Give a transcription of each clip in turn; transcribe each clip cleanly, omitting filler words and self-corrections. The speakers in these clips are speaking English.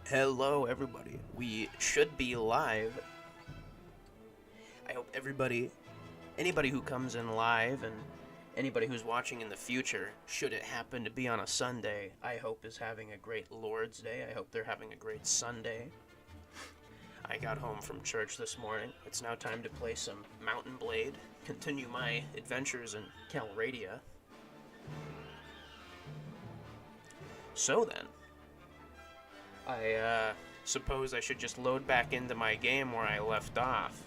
Hello, everybody. We should be live. I hope anybody who comes in live and anybody who's watching in the future, should it happen to be on a Sunday, I hope is having a great Lord's Day. I hope they're having a great Sunday. I got home from church this morning. It's now time to play some Mountain Blade, continue my adventures in Calradia. So then, I suppose I should just load back into my game where I left off.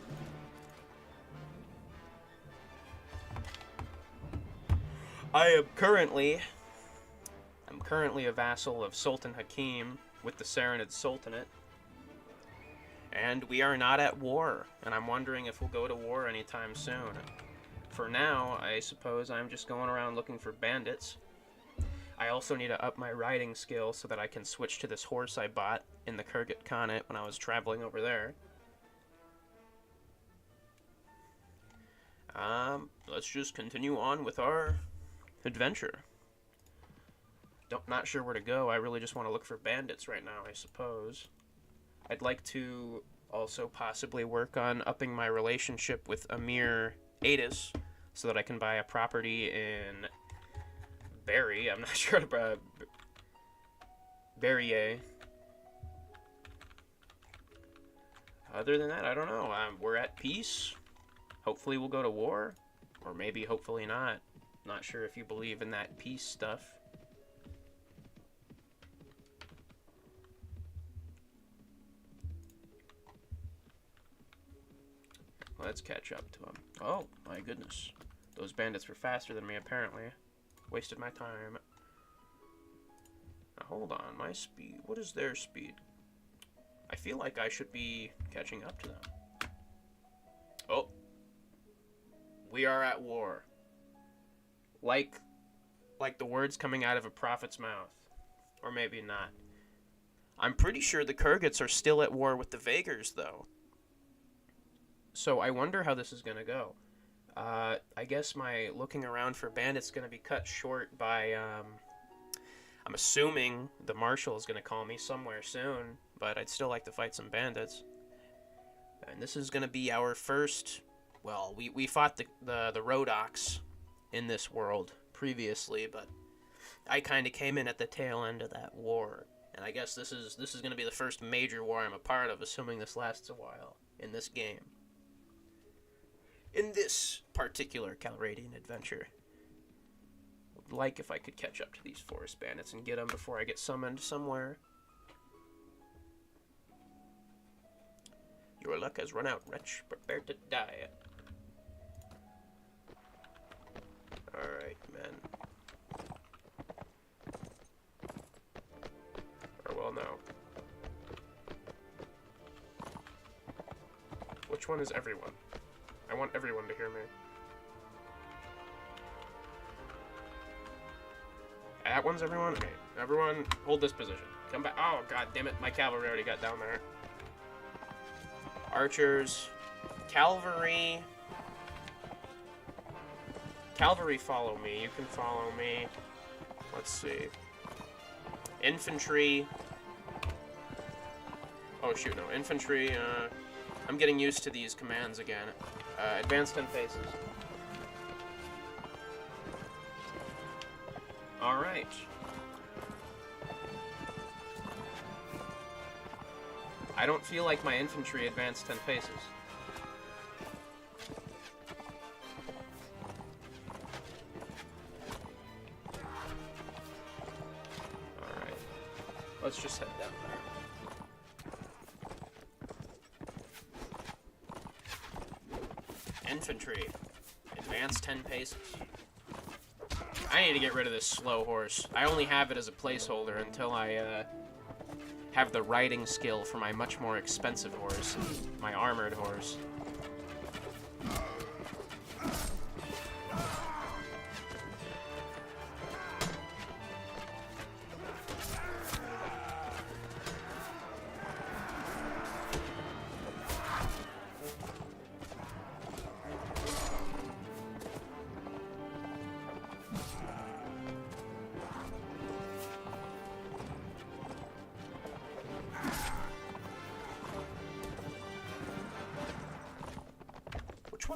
I'm currently a vassal of Sultan Hakim with the Sarranid Sultanate. And we are not at war, and I'm wondering if we'll go to war anytime soon. For now, I suppose I'm just going around looking for bandits. I also need to up my riding skill so that I can switch to this horse I bought in the Khaganate when I was traveling over there. Let's just continue on with our adventure. Not sure where to go. I really just want to look for bandits right now, I suppose. I'd like to also possibly work on upping my relationship with Emir Adis so that I can buy a property in Barry. I'm not sure about Barrier. Other than that, I don't know. We're at peace. Hopefully we'll go to war. Or maybe hopefully not. Not sure if you believe in that peace stuff. Let's catch up to them. Oh, my goodness. Those bandits were faster than me, apparently. Wasted my time. Now, hold on. My speed. What is their speed? I feel like I should be catching up to them. Oh. We are at war. Like the words coming out of a prophet's mouth. Or maybe not. I'm pretty sure the Kurgats are still at war with the Vagars, though. So I wonder how this is going to go. I guess my looking around for bandits is going to be cut short by, I'm assuming the marshal is going to call me somewhere soon, but I'd still like to fight some bandits. And this is going to be our first, well, we fought the Rhodoks in this world previously, but I kind of came in at the tail end of that war. And I guess this is going to be the first major war I'm a part of, assuming this lasts a while in this game. In this particular Calradian adventure. Would like if I could catch up to these forest bandits and get them before I get summoned somewhere. Your luck has run out, wretch. Prepare to die. Alright, men. Or well, no. Which one is everyone? I want everyone to hear me. That one's everyone? Okay. Everyone, hold this position. Come back. Oh, god damn it. My cavalry already got down there. Archers. Cavalry. Cavalry, follow me. You can follow me. Let's see. Infantry. Oh, shoot, no. Infantry, I'm getting used to these commands again. Advance 10 paces. Alright. I don't feel like my infantry advanced 10 paces. Alright. Let's just head down there. Infantry. Advance 10 paces. I need to get rid of this slow horse. I only have it as a placeholder until I have the riding skill for my much more expensive horse, my armored horse.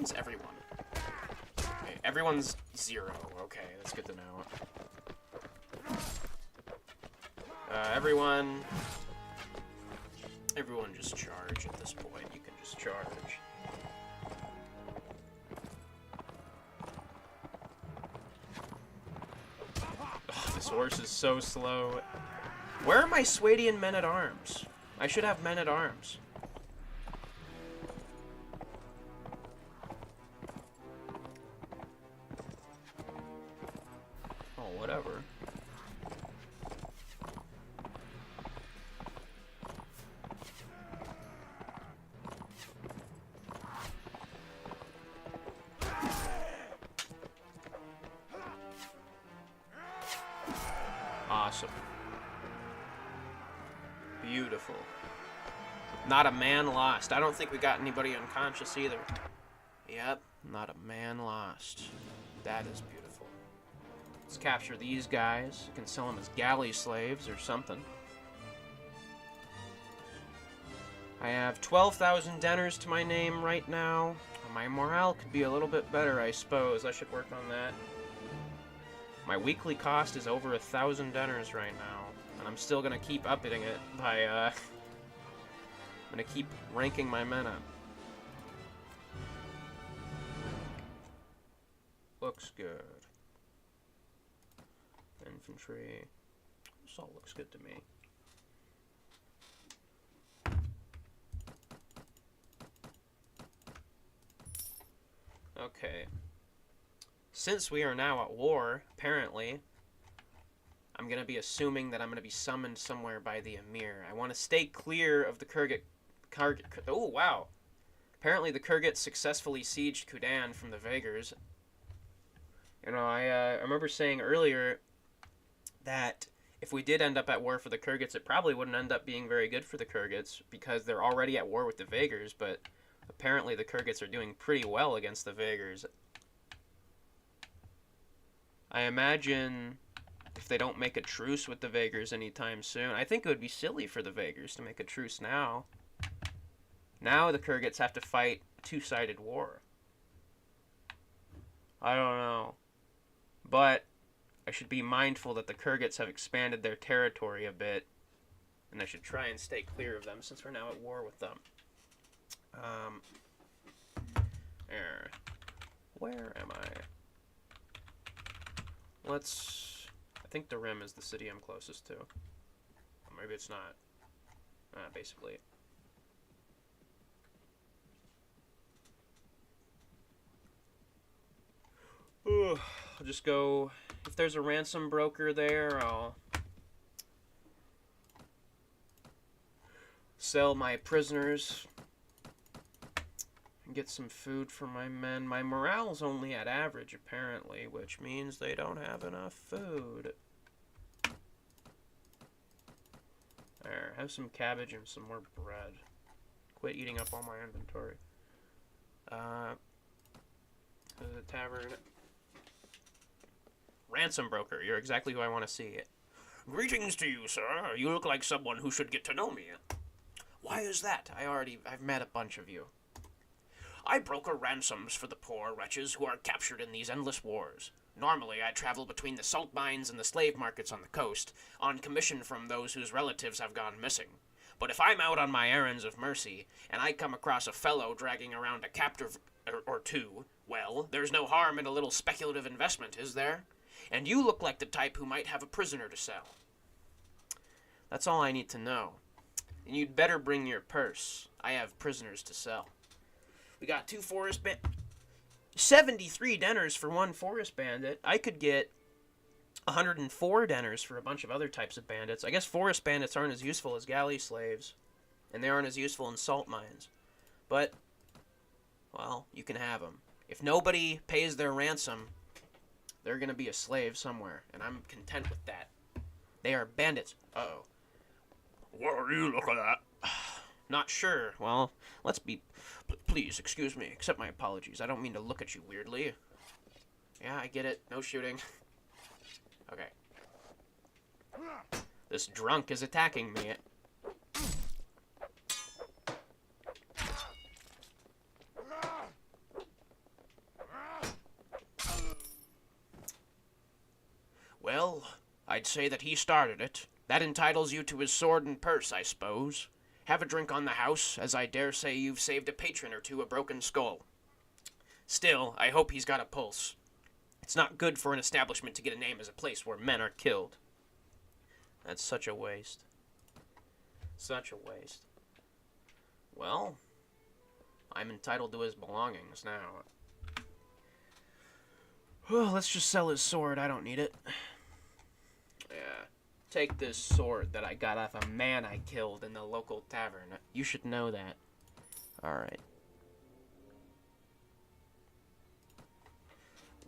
one's everyone? Okay, everyone's 0. Okay, that's good to know. Everyone just charge at this point. You can just charge. Ugh, this horse is so slow. Where are my Swadian men-at-arms? I should have men-at-arms. Oh, whatever. Awesome. Beautiful. Not a man lost. I don't think we got anybody unconscious either. Yep, not a man lost. That is beautiful. Let's capture these guys. You can sell them as galley slaves or something. I have 12,000 denars to my name right now. My morale could be a little bit better, I suppose. I should work on that. My weekly cost is over 1,000 denars right now, and I'm still gonna keep upping it by, I'm gonna keep ranking my men up. Looks good. Infantry. This all looks good to me. Okay. Since we are now at war, apparently, I'm going to be assuming that I'm going to be summoned somewhere by the Emir. I want to stay clear of the Kurgit. Oh, wow. Apparently the Kurgits successfully sieged Kudan from the Vaegrs. You know, I remember saying earlier that if we did end up at war for the Kurgits, it probably wouldn't end up being very good for the Kurgits because they're already at war with the Vaegrs, but apparently the Kurgits are doing pretty well against the Vaegrs. I imagine if they don't make a truce with the Vaegrs anytime soon, I think it would be silly for the Vaegrs to make a truce now. Now the Kurgits have to fight a two-sided war. I don't know. But I should be mindful that the Kurgits have expanded their territory a bit, and I should try and stay clear of them since we're now at war with them. Where am I? I think the Rim is the city I'm closest to. Or maybe it's not. Basically. I'll just go, if there's a ransom broker there, I'll sell my prisoners and get some food for my men. My morale's only at average, apparently, which means they don't have enough food. There, have some cabbage and some more bread. Quit eating up all my inventory. The tavern. Ransom broker, you're exactly who I want to see. Greetings to you, sir. You look like someone who should get to know me. Why is that? I've met a bunch of you. I broker ransoms for the poor wretches who are captured in these endless wars. Normally, I travel between the salt mines and the slave markets on the coast, on commission from those whose relatives have gone missing. But if I'm out on my errands of mercy, and I come across a fellow dragging around a captive or two, well, there's no harm in a little speculative investment, is there? And you look like the type who might have a prisoner to sell. That's all I need to know. And you'd better bring your purse. I have prisoners to sell. We got 2 forest bandits. 73 denars for 1 forest bandit. I could get 104 denars for a bunch of other types of bandits. I guess forest bandits aren't as useful as galley slaves. And they aren't as useful in salt mines. But, well, you can have them. If nobody pays their ransom, they're going to be a slave somewhere, and I'm content with that. They are bandits. Uh-oh. What are you looking at? Not sure. Well, let's be... Please, excuse me. Accept my apologies. I don't mean to look at you weirdly. Yeah, I get it. No shooting. Okay. This drunk is attacking me. Well, I'd say that he started it. That entitles you to his sword and purse, I suppose. Have a drink on the house, as I dare say you've saved a patron or two a broken skull. Still, I hope he's got a pulse. It's not good for an establishment to get a name as a place where men are killed. That's such a waste. Such a waste. Well, I'm entitled to his belongings now. Well, let's just sell his sword. I don't need it. Yeah. Take this sword that I got off a man I killed in the local tavern. You should know that. Alright.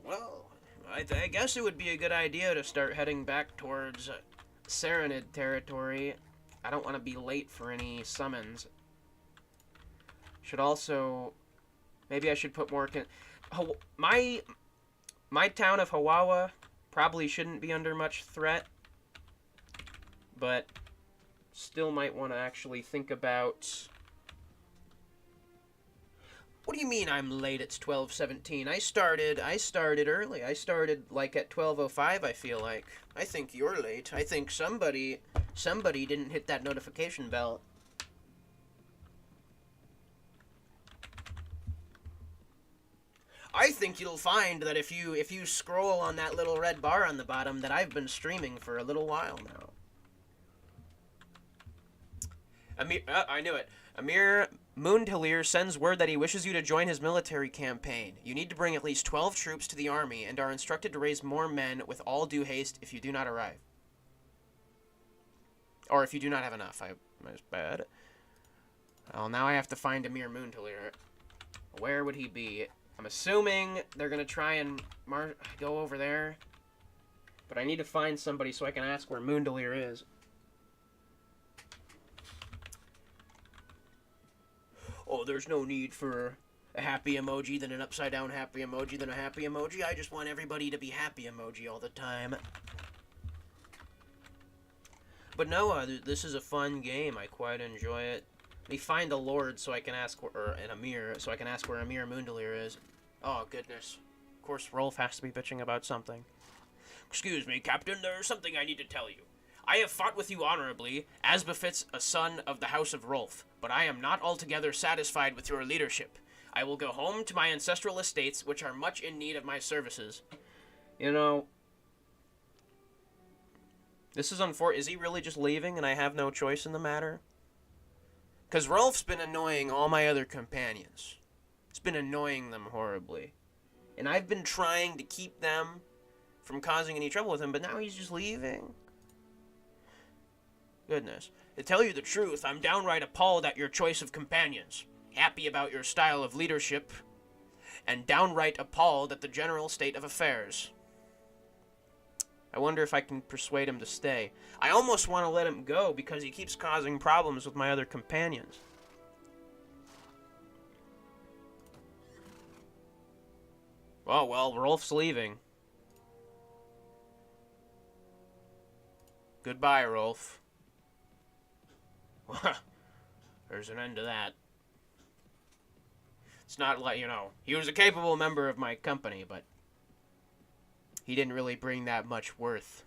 Well, I guess it would be a good idea to start heading back towards Sarranid territory. I don't want to be late for any summons. Should also... Maybe I should put more... My town of Hawawa probably shouldn't be under much threat. But still might want to actually think about... What do you mean I'm late? It's 12:17. I started early. I started like at 12:05, I feel like. I think you're late. I think somebody didn't hit that notification bell. I think you'll find that if you scroll on that little red bar on the bottom that I've been streaming for a little while now. I knew it. Amir Mundhalir sends word that he wishes you to join his military campaign. You need to bring at least 12 troops to the army and are instructed to raise more men with all due haste if you do not arrive. Or if you do not have enough. That's bad. Well, now I have to find Amir Mundhalir. Where would he be? I'm assuming they're going to try and go over there. But I need to find somebody so I can ask where Mundhalir is. Oh, there's no need for a happy emoji, then an upside-down happy emoji, then a happy emoji. I just want everybody to be happy emoji all the time. But no, this is a fun game. I quite enjoy it. Let me find a lord so I can ask, or an Amir, so I can ask where Amir Mundhalir is. Oh, goodness. Of course, Rolf has to be bitching about something. Excuse me, Captain, there's something I need to tell you. I have fought with you honorably, as befits a son of the House of Rolf, but I am not altogether satisfied with your leadership. I will go home to my ancestral estates, which are much in need of my services. You know, this is unfortunate. Is he really just leaving and I have no choice in the matter? Because Rolf's been annoying all my other companions. It's been annoying them horribly. And I've been trying to keep them from causing any trouble with him, but now he's just leaving. Goodness. To tell you the truth, I'm downright appalled at your choice of companions. Happy about your style of leadership, and downright appalled at the general state of affairs. I wonder if I can persuade him to stay. I almost want to let him go because he keeps causing problems with my other companions. Oh, well, Rolf's leaving. Goodbye, Rolf. There's an end to that. It's not like, you know, he was a capable member of my company, but he didn't really bring that much worth.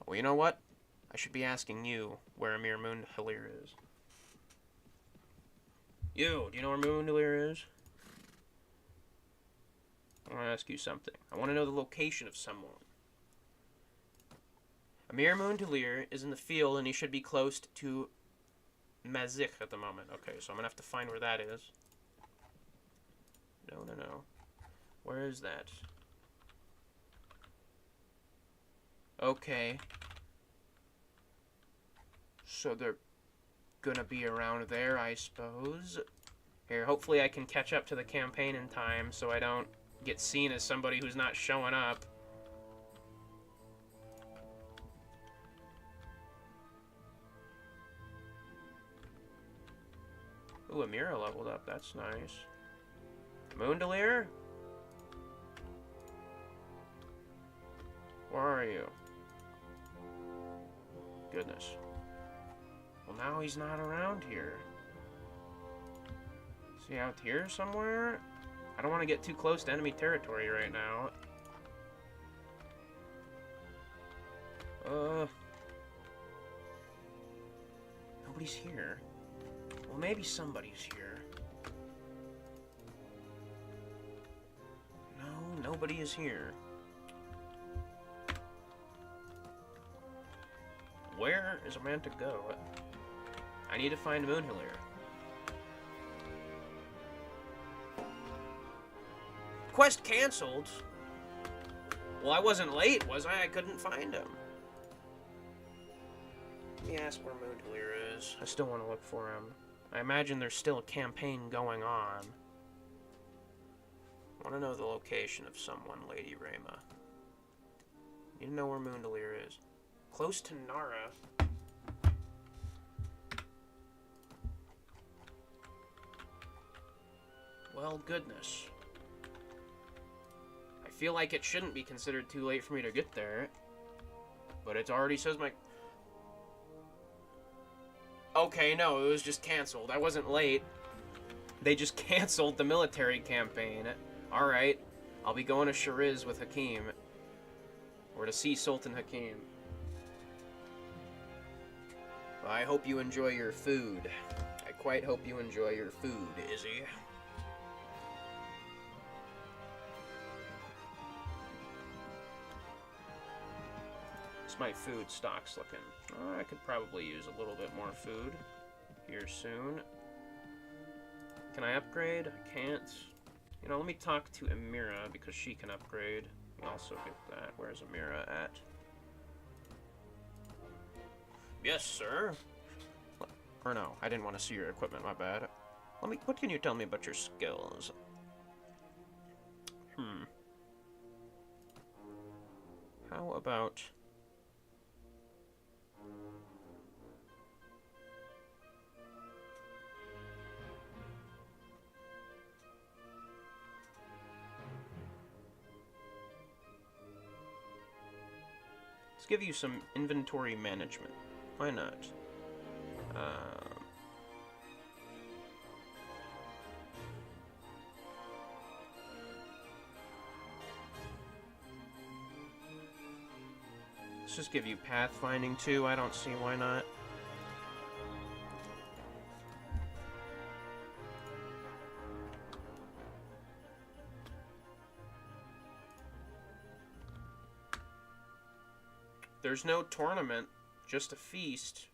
Well, you know what? I should be asking you where Amir Mundhalir is. You, do you know where Mundhalir is? I want to ask you something. I want to know the location of someone. Amir Mundhalir is in the field, and he should be close to Mazik at the moment. Okay, so I'm going to have to find where that is. No. Where is that? Okay. So they're gonna be around there, I suppose. Here, hopefully I can catch up to the campaign in time so I don't get seen as somebody who's not showing up. Ooh, Amira leveled up. That's nice. Mundhalir? Where are you? Goodness. Well, now he's not around here. Is he out here somewhere? I don't want to get too close to enemy territory right now. Nobody's here. Well, maybe somebody's here. No, nobody is here. Where is a man to go? I need to find Moonhillier. Quest cancelled? Well, I wasn't late, was I? I couldn't find him. Let me ask where Moonhillier is. I still want to look for him. I imagine there's still a campaign going on. I want to know the location of someone, Lady Rayma. You know where Moonhillier is. Close to Nara. Well, goodness. I feel like it shouldn't be considered too late for me to get there. But it already says my... Okay, no, it was just canceled. I wasn't late. They just canceled the military campaign. Alright. I'll be going to Shariz with Hakim. Or to see Sultan Hakim. Well, I hope you enjoy your food. I quite hope you enjoy your food, Izzy. My food stock's looking. I could probably use a little bit more food here soon. Can I upgrade? I can't. You know, let me talk to Amira because she can upgrade. We also get that. Where's Amira at? Yes, sir. Or no, I didn't want to see your equipment. My bad. What can you tell me about your skills? How about... Let's give you some inventory management. Why not? Let's just give you pathfinding too. I don't see why not. There's no tournament, just a feast.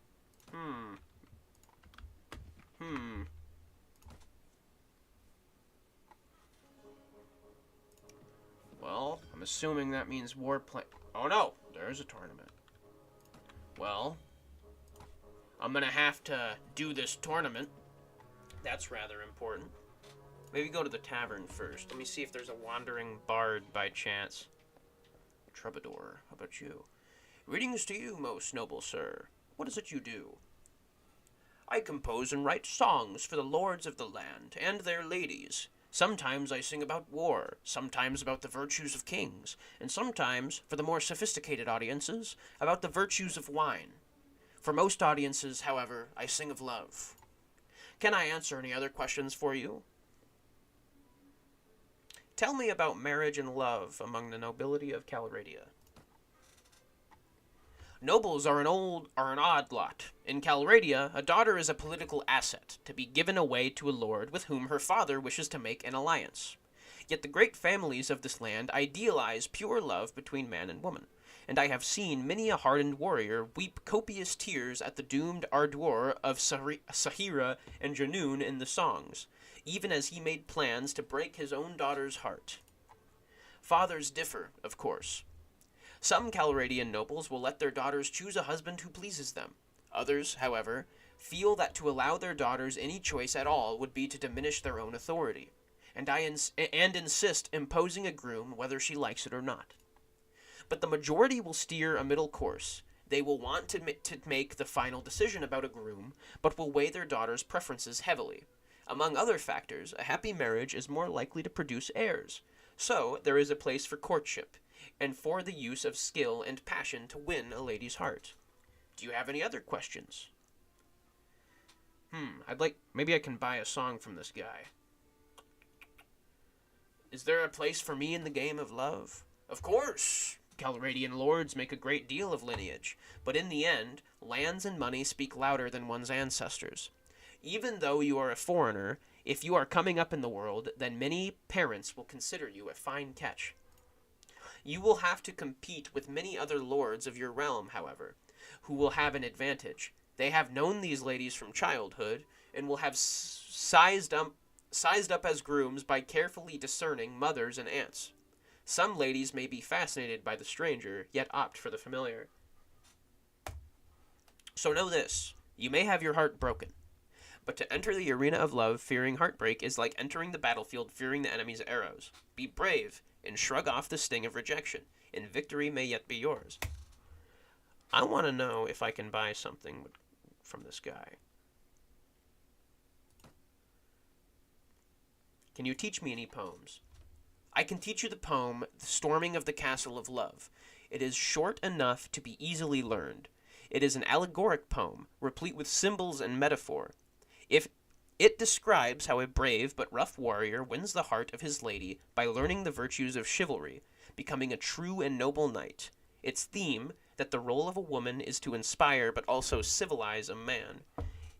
Well, I'm assuming that means warplane. Oh no, there's a tournament. Well, I'm gonna have to do this tournament. That's rather important. Maybe go to the tavern first. Let me see if there's a wandering bard by chance. Troubadour, how about you? Greetings to you, most noble sir. What is it you do? I compose and write songs for the lords of the land and their ladies. Sometimes I sing about war, sometimes about the virtues of kings, and sometimes, for the more sophisticated audiences, about the virtues of wine. For most audiences, however, I sing of love. Can I answer any other questions for you? Tell me about marriage and love among the nobility of Calradia. Nobles are an odd lot. In Calradia, a daughter is a political asset, to be given away to a lord with whom her father wishes to make an alliance. Yet the great families of this land idealize pure love between man and woman, and I have seen many a hardened warrior weep copious tears at the doomed ardor of Sahira and Janoon in the songs, even as he made plans to break his own daughter's heart. Fathers differ, of course. Some Calradian nobles will let their daughters choose a husband who pleases them. Others, however, feel that to allow their daughters any choice at all would be to diminish their own authority, and insist imposing a groom whether she likes it or not. But the majority will steer a middle course. They will want to make the final decision about a groom, but will weigh their daughter's preferences heavily. Among other factors, a happy marriage is more likely to produce heirs. So, there is a place for courtship, and for the use of skill and passion to win a lady's heart. Do you have any other questions? Maybe I can buy a song from this guy. Is there a place for me in the game of love? Of course! Calradian lords make a great deal of lineage, but in the end, lands and money speak louder than one's ancestors. Even though you are a foreigner, if you are coming up in the world, then many parents will consider you a fine catch. You will have to compete with many other lords of your realm, however, who will have an advantage. They have known these ladies from childhood, and will have sized up as grooms by carefully discerning mothers and aunts. Some ladies may be fascinated by the stranger, yet opt for the familiar. So know this, you may have your heart broken, but to enter the arena of love fearing heartbreak is like entering the battlefield fearing the enemy's arrows. Be brave, and shrug off the sting of rejection, and victory may yet be yours. I want to know if I can buy something from this guy. Can you teach me any poems? I can teach you the poem, The Storming of the Castle of Love. It is short enough to be easily learned. It is an allegoric poem, replete with symbols and metaphor. If it describes how a brave but rough warrior wins the heart of his lady by learning the virtues of chivalry, becoming a true and noble knight. Its theme, that the role of a woman is to inspire but also civilize a man,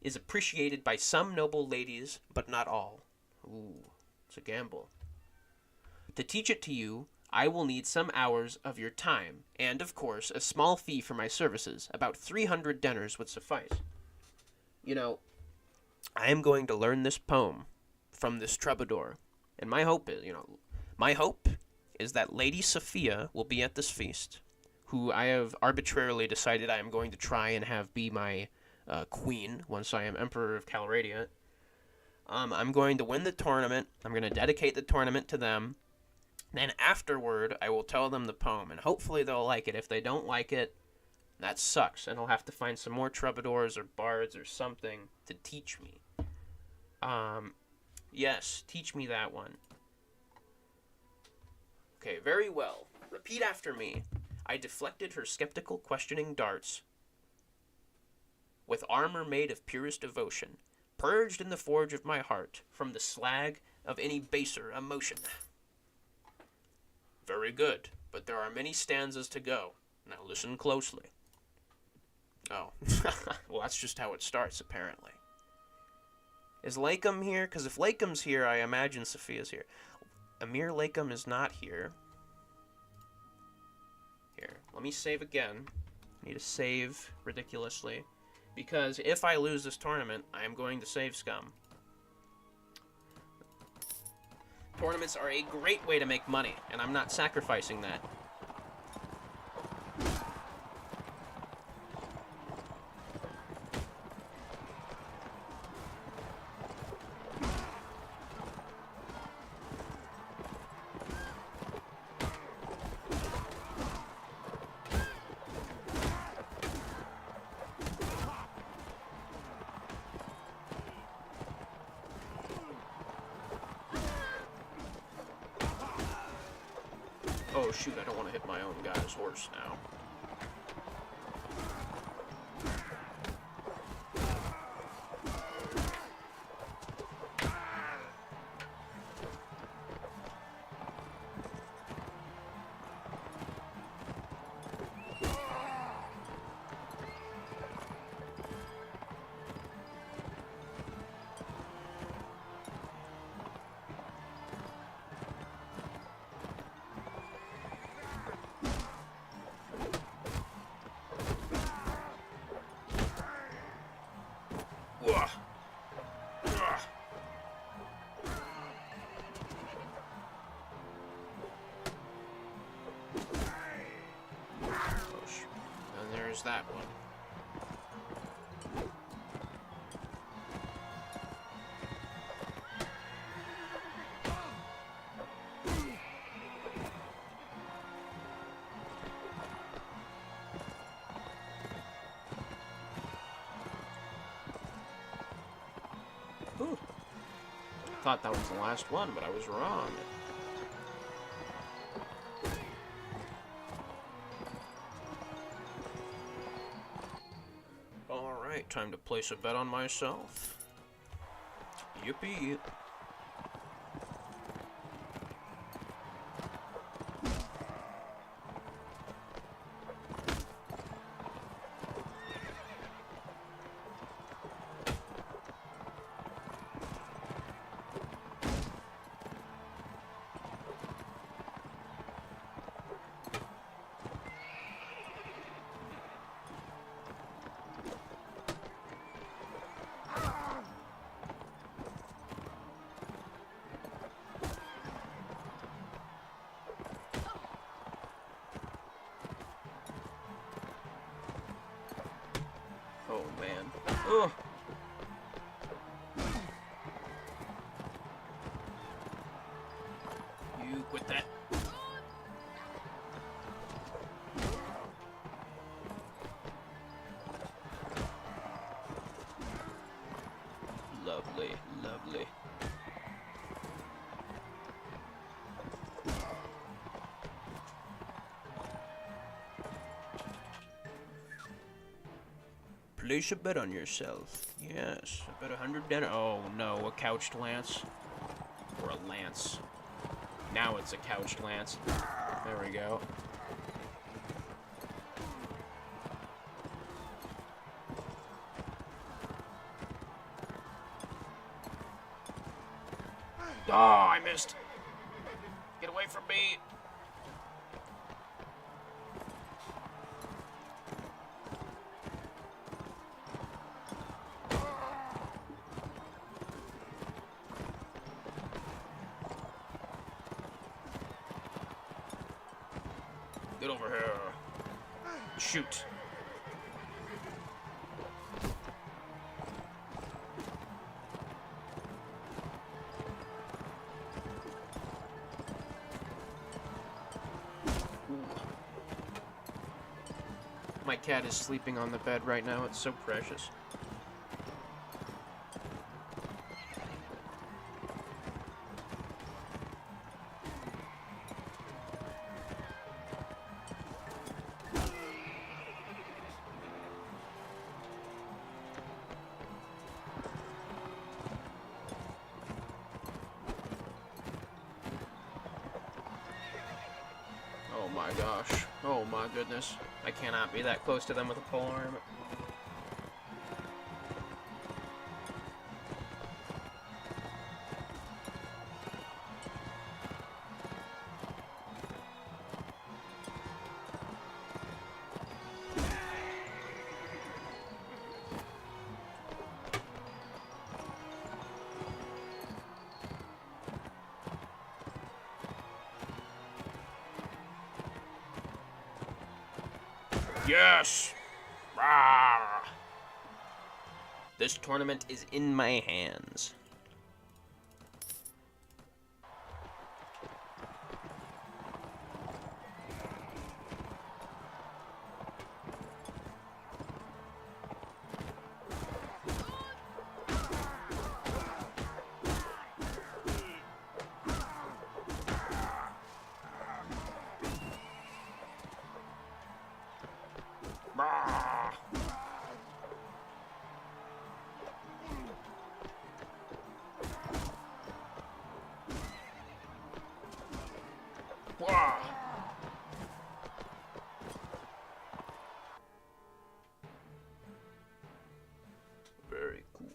is appreciated by some noble ladies, but not all. Ooh, it's a gamble. To teach it to you, I will need some hours of your time, and, of course, a small fee for my services. About 300 denars would suffice. You know, I am going to learn this poem from this troubadour, and my hope is that Lady Sophia will be at this feast, who I have arbitrarily decided I am going to try and have be my queen once I am Emperor of Calradia. I'm going to win the tournament. I'm going to dedicate the tournament to them. Then afterward, I will tell them the poem, and hopefully they'll like it. If they don't like it, that sucks, and I'll have to find some more troubadours or bards or something to teach me. Yes, teach me that one. Okay, very well. Repeat after me. I deflected her skeptical, questioning darts with armor made of purest devotion, purged in the forge of my heart from the slag of any baser emotion. Very good, but there are many stanzas to go. Now listen closely. Oh, well, that's just how it starts, apparently. Is Lakem here? Because if Lakem's here, I imagine Sophia's here. Amir Lakem is not here. Here, let me save again. I need to save ridiculously. Because if I lose this tournament, I am going to save scum. Tournaments are a great way to make money, and I'm not sacrificing that. Oh shoot, I don't want to hit my own guy's horse now. And there's that one. Ooh. I thought that was the last one, but I was wrong. Alright, time to place a bet on myself. Yippee. Ugh. You quit that. Lovely, lovely. Place a bet on yourself. Yes, I bet 100 dinner. Oh no, a couched lance. Or a lance. Now it's a couched lance. There we go. Oh, I missed. Get away from me. Get over here. Shoot. My cat is sleeping on the bed right now. It's so precious. Oh my gosh. Oh my goodness. I cannot be that close to them with a polearm. Yes! Rawr. This tournament is in my hands. Rawr. Wow. Very cool.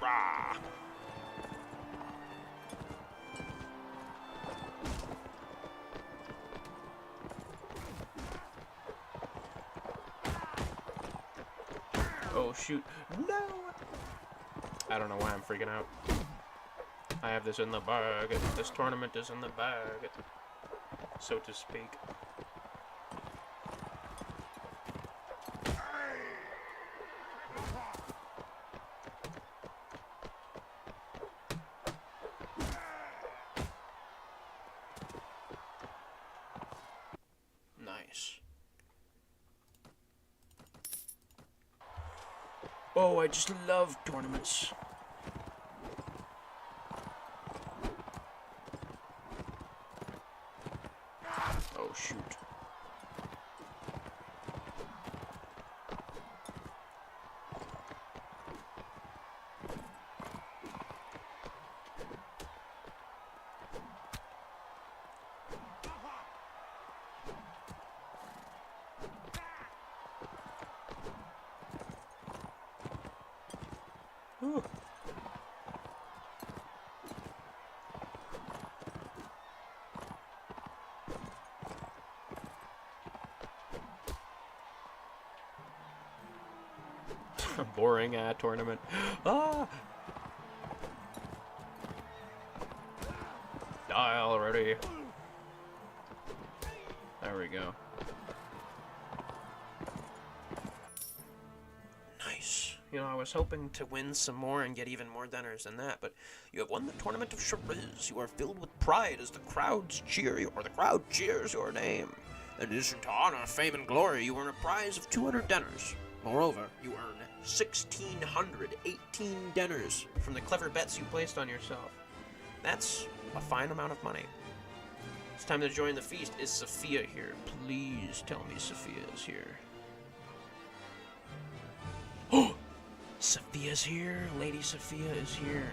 Rah. Oh shoot. No! I don't know why I'm freaking out. I have this in the bag. This tournament is in the bag, so to speak. Nice. Oh, I just love tournaments. Oh, shoot. Ooh. A boring tournament. Ah! die already. There we go. Nice. You know, I was hoping to win some more and get even more dinners than that, but you have won the tournament of Shariz. You are filled with pride as the crowd cheers your name. In addition to honor, fame, and glory, you earn a prize of 200 dinners. Moreover, you earn 1,618 dinners from the clever bets you placed on yourself. That's a fine amount of money. It's time to join the feast. Is Sophia here? Please tell me Sophia is here. Oh! Sophia's here. Lady Sophia is here.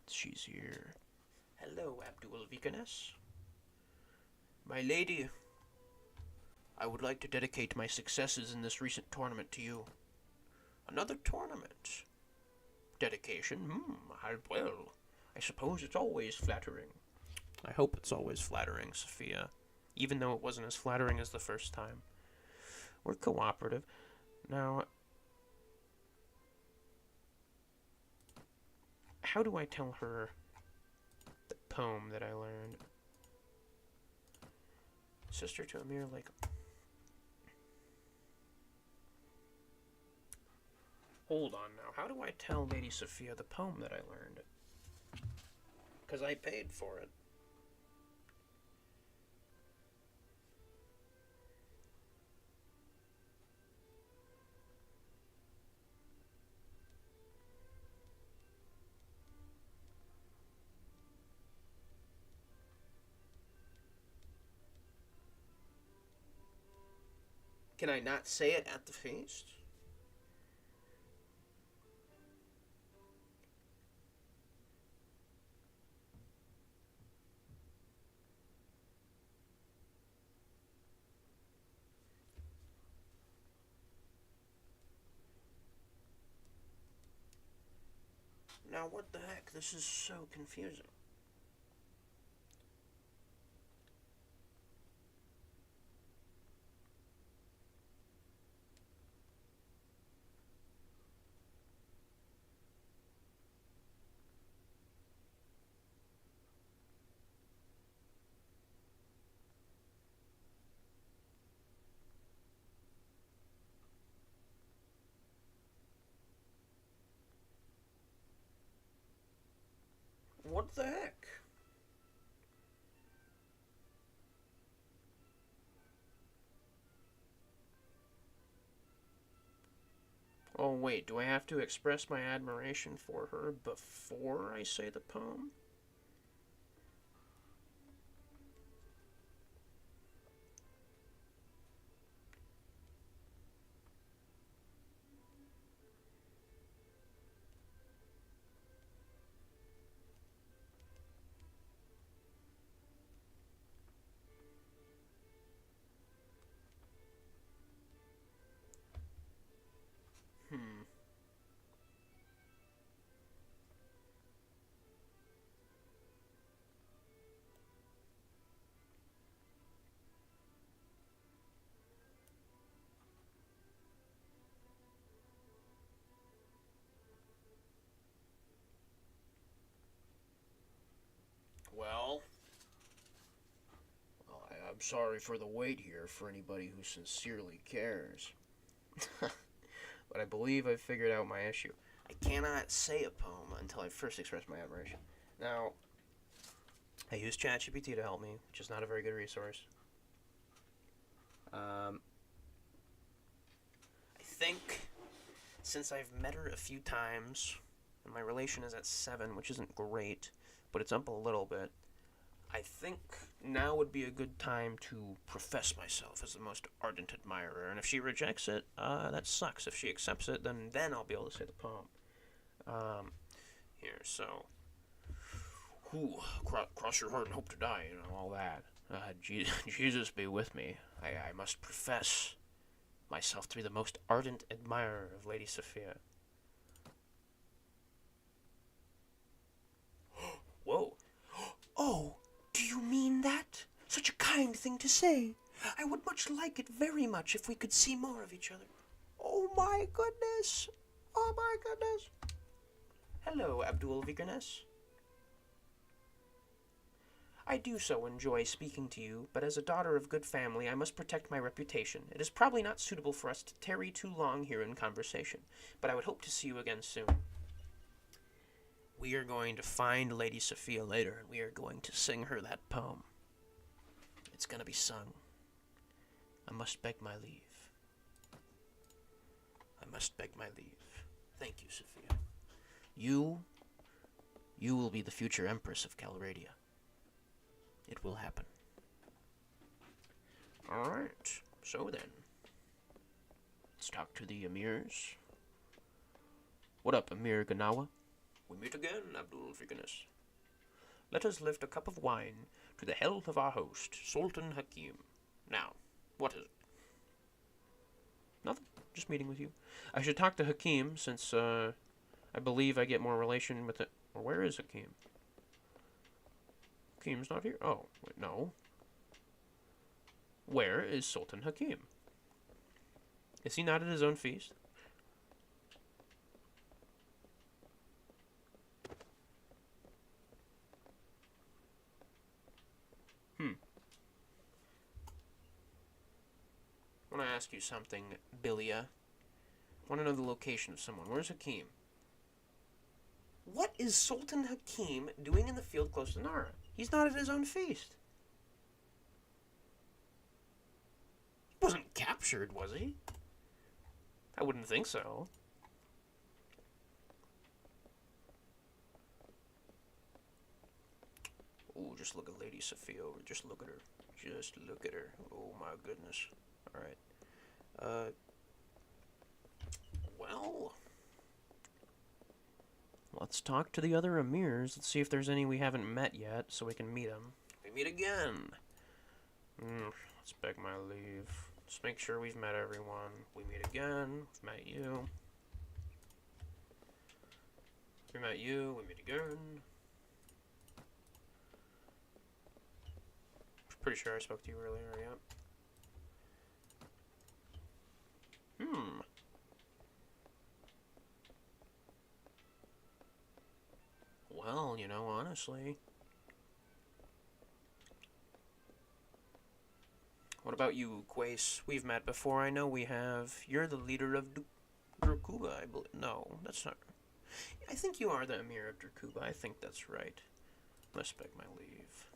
She's here. Hello, Abdul Vikanes. My lady, I would like to dedicate my successes in this recent tournament to you. Another tournament? Dedication? Well, I suppose it's always flattering. I hope it's always flattering, Sophia, even though it wasn't as flattering as the first time. We're cooperative. Now, how do I tell her the poem that I learned? Sister to Amir, like... Hold on now. How do I tell Lady Sophia the poem that I learned? Because I paid for it. Can I not say it at the feast? Now what the heck? This is so confusing. What the heck? Oh wait, do I have to express my admiration for her before I say the poem? Well, I'm sorry for the wait here for anybody who sincerely cares. But I believe I've figured out my issue. I cannot say a poem until I first express my admiration. Now, I use ChatGPT to help me, which is not a very good resource. I think since I've met her a few times, and my relation is at 7, which isn't great, but it's up a little bit, I think now would be a good time to profess myself as the most ardent admirer. And if she rejects it, that sucks. If she accepts it, then I'll be able to say the poem. Here, so... cross your heart and hope to die, you know, all that. Jesus be with me. I must profess myself to be the most ardent admirer of Lady Sophia. Whoa. Oh, do you mean that? Such a kind thing to say. I would much like it very much if we could see more of each other. Oh my goodness. Oh my goodness. Hello, Abdul Vikanes. I do so enjoy speaking to you, but as a daughter of good family, I must protect my reputation. It is probably not suitable for us to tarry too long here in conversation, but I would hope to see you again soon. We are going to find Lady Sophia later, and we are going to sing her that poem. It's going to be sung. I must beg my leave. I must beg my leave. Thank you, Sophia. You will be the future Empress of Calradia. It will happen. Alright, so then. Let's talk to the Emirs. What up, Emir Ganawa? We meet again, Abdul Figanis. Let us lift a cup of wine to the health of our host, Sultan Hakim. Now, what is it? Nothing. Just meeting with you. I should talk to Hakim, since, I believe I get more relation with it. Or where is Hakim? Hakim's not here. Oh, wait, no. Where is Sultan Hakim? Is he not at his own feast? I want to ask you something, Billia. I want to know the location of someone. Where's Hakim? What is Sultan Hakim doing in the field close to Nara? He's not at his own feast. He wasn't captured, was he? I wouldn't think so. Oh, just look at Lady Sophia over. Just look at her. Just look at her. Oh my goodness. Alright. Well, let's talk to the other Emirs. Let's see if there's any we haven't met yet, so we can meet them. We meet again. Let's beg my leave. Let's make sure we've met everyone. We meet again. We've met you. We met you. We meet again. Pretty sure I spoke to you earlier, yeah. Well, you know, honestly. What about you, Quace? We've met before, I know we have. You're the leader of Dracuba, I believe. No, that's not... I think you are the Emir of Dracuba. I think that's right. Must beg my leave.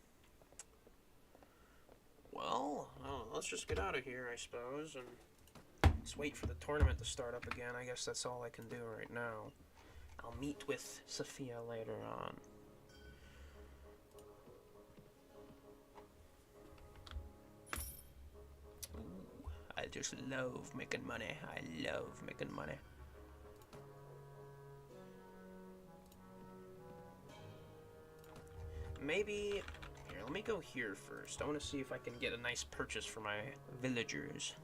Well, let's just get out of here, I suppose, and let's wait for the tournament to start up again. I guess that's all I can do right now. I'll meet with Sophia later on. Ooh, I just love making money. I love making money. Maybe... Here, let me go here first. I want to see if I can get a nice purchase for my villagers.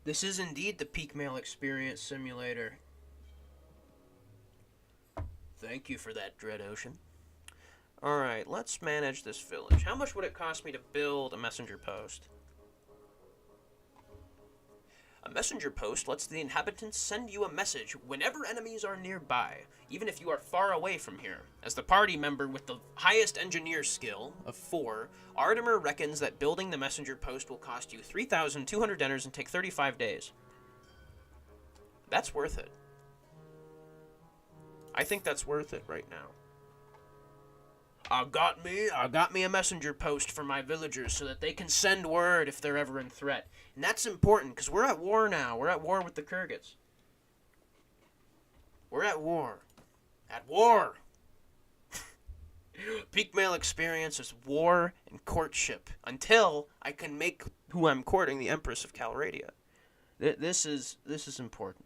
This is indeed the Peak Mail Experience Simulator. Thank you for that, Dread Ocean. Alright, let's manage this village. How much would it cost me to build a messenger post? A messenger post lets the inhabitants send you a message whenever enemies are nearby, even if you are far away from here. As the party member with the highest engineer skill, of 4, Artemer reckons that building the messenger post will cost you 3,200 dinars and take 35 days. That's worth it. I think that's worth it right now. I got me a messenger post for my villagers so that they can send word if they're ever in threat. And that's important, because we're at war now. We're at war with the Kurgats. We're at war. At war! Peak Mail Experience is war and courtship. Until I can make who I'm courting the Empress of Calradia. This is important.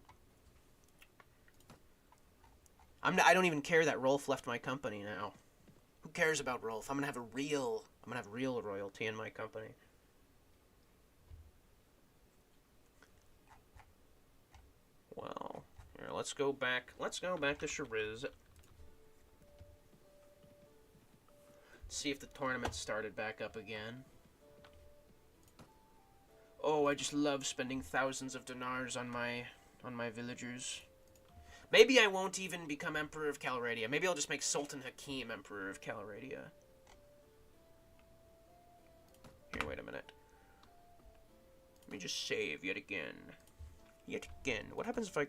I don't even care that Rolf left my company now. Who cares about Rolf? I'm gonna have real royalty in my company. Well, here, let's go back to Shariz. See if the tournament started back up again. Oh, I just love spending thousands of dinars on my villagers. Maybe I won't even become Emperor of Calradia. Maybe I'll just make Sultan Hakim Emperor of Calradia. Here, wait a minute. Let me just save yet again. Yet again. What happens if I...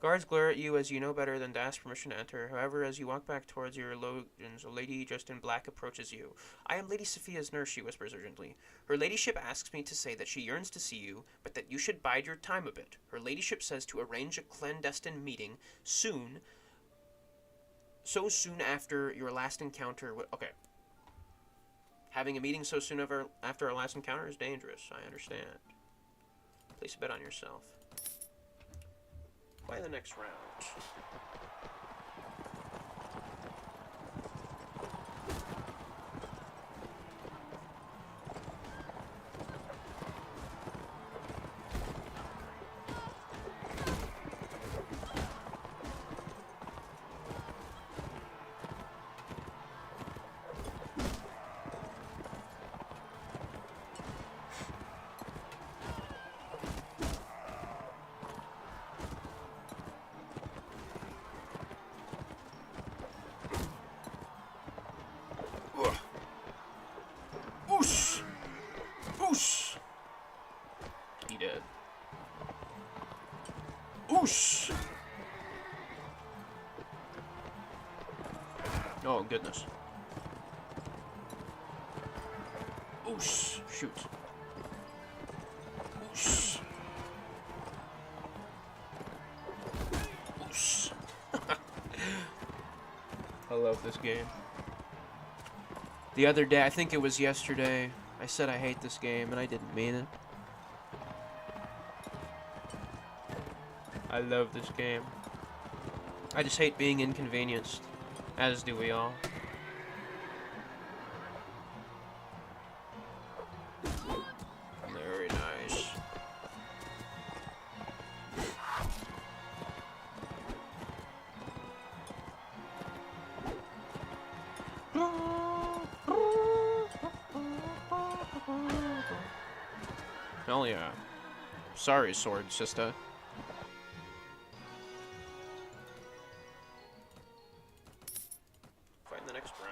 Guards glare at you as you know better than to ask permission to enter. However, as you walk back towards your lodgings, a lady dressed in black approaches you. I am Lady Sophia's nurse, she whispers urgently. Her ladyship asks me to say that she yearns to see you, but that you should bide your time a bit. Her ladyship says to arrange a clandestine meeting soon, so soon after your last encounter with... Okay. Having a meeting so soon after our last encounter is dangerous, I understand. Place a bet on yourself. By the next round. He did. Oosh! Oh, goodness. Oosh! Shoot. Oosh! Oosh! I love this game. The other day, I think it was yesterday, I said I hate this game, and I didn't mean it. I love this game. I just hate being inconvenienced, as do we all. Very nice. Hell yeah. Sorry, sword sister. Fight in the next round.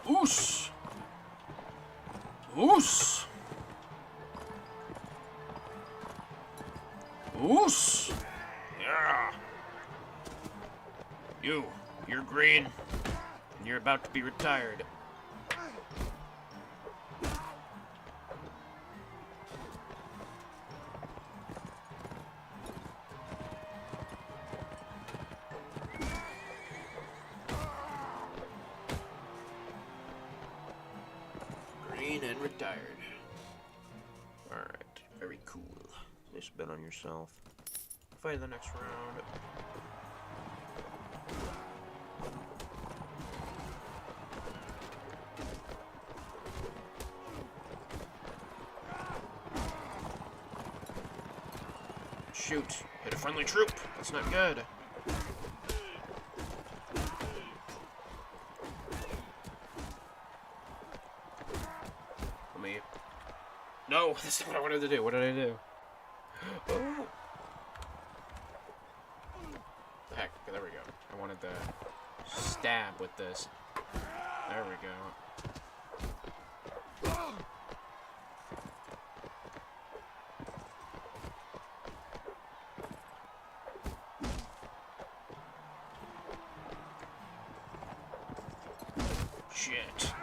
Oos! Oos! Oos! Yeah! You're green, and you're about to be retired. And retired. Alright, very cool. Place a bet on yourself. Fight the next round. Shoot, hit a friendly troop. That's not good. No, that's not what I wanted to do. What did I do? Oh. Heck, there we go. I wanted to stab with this. There we go. Shit.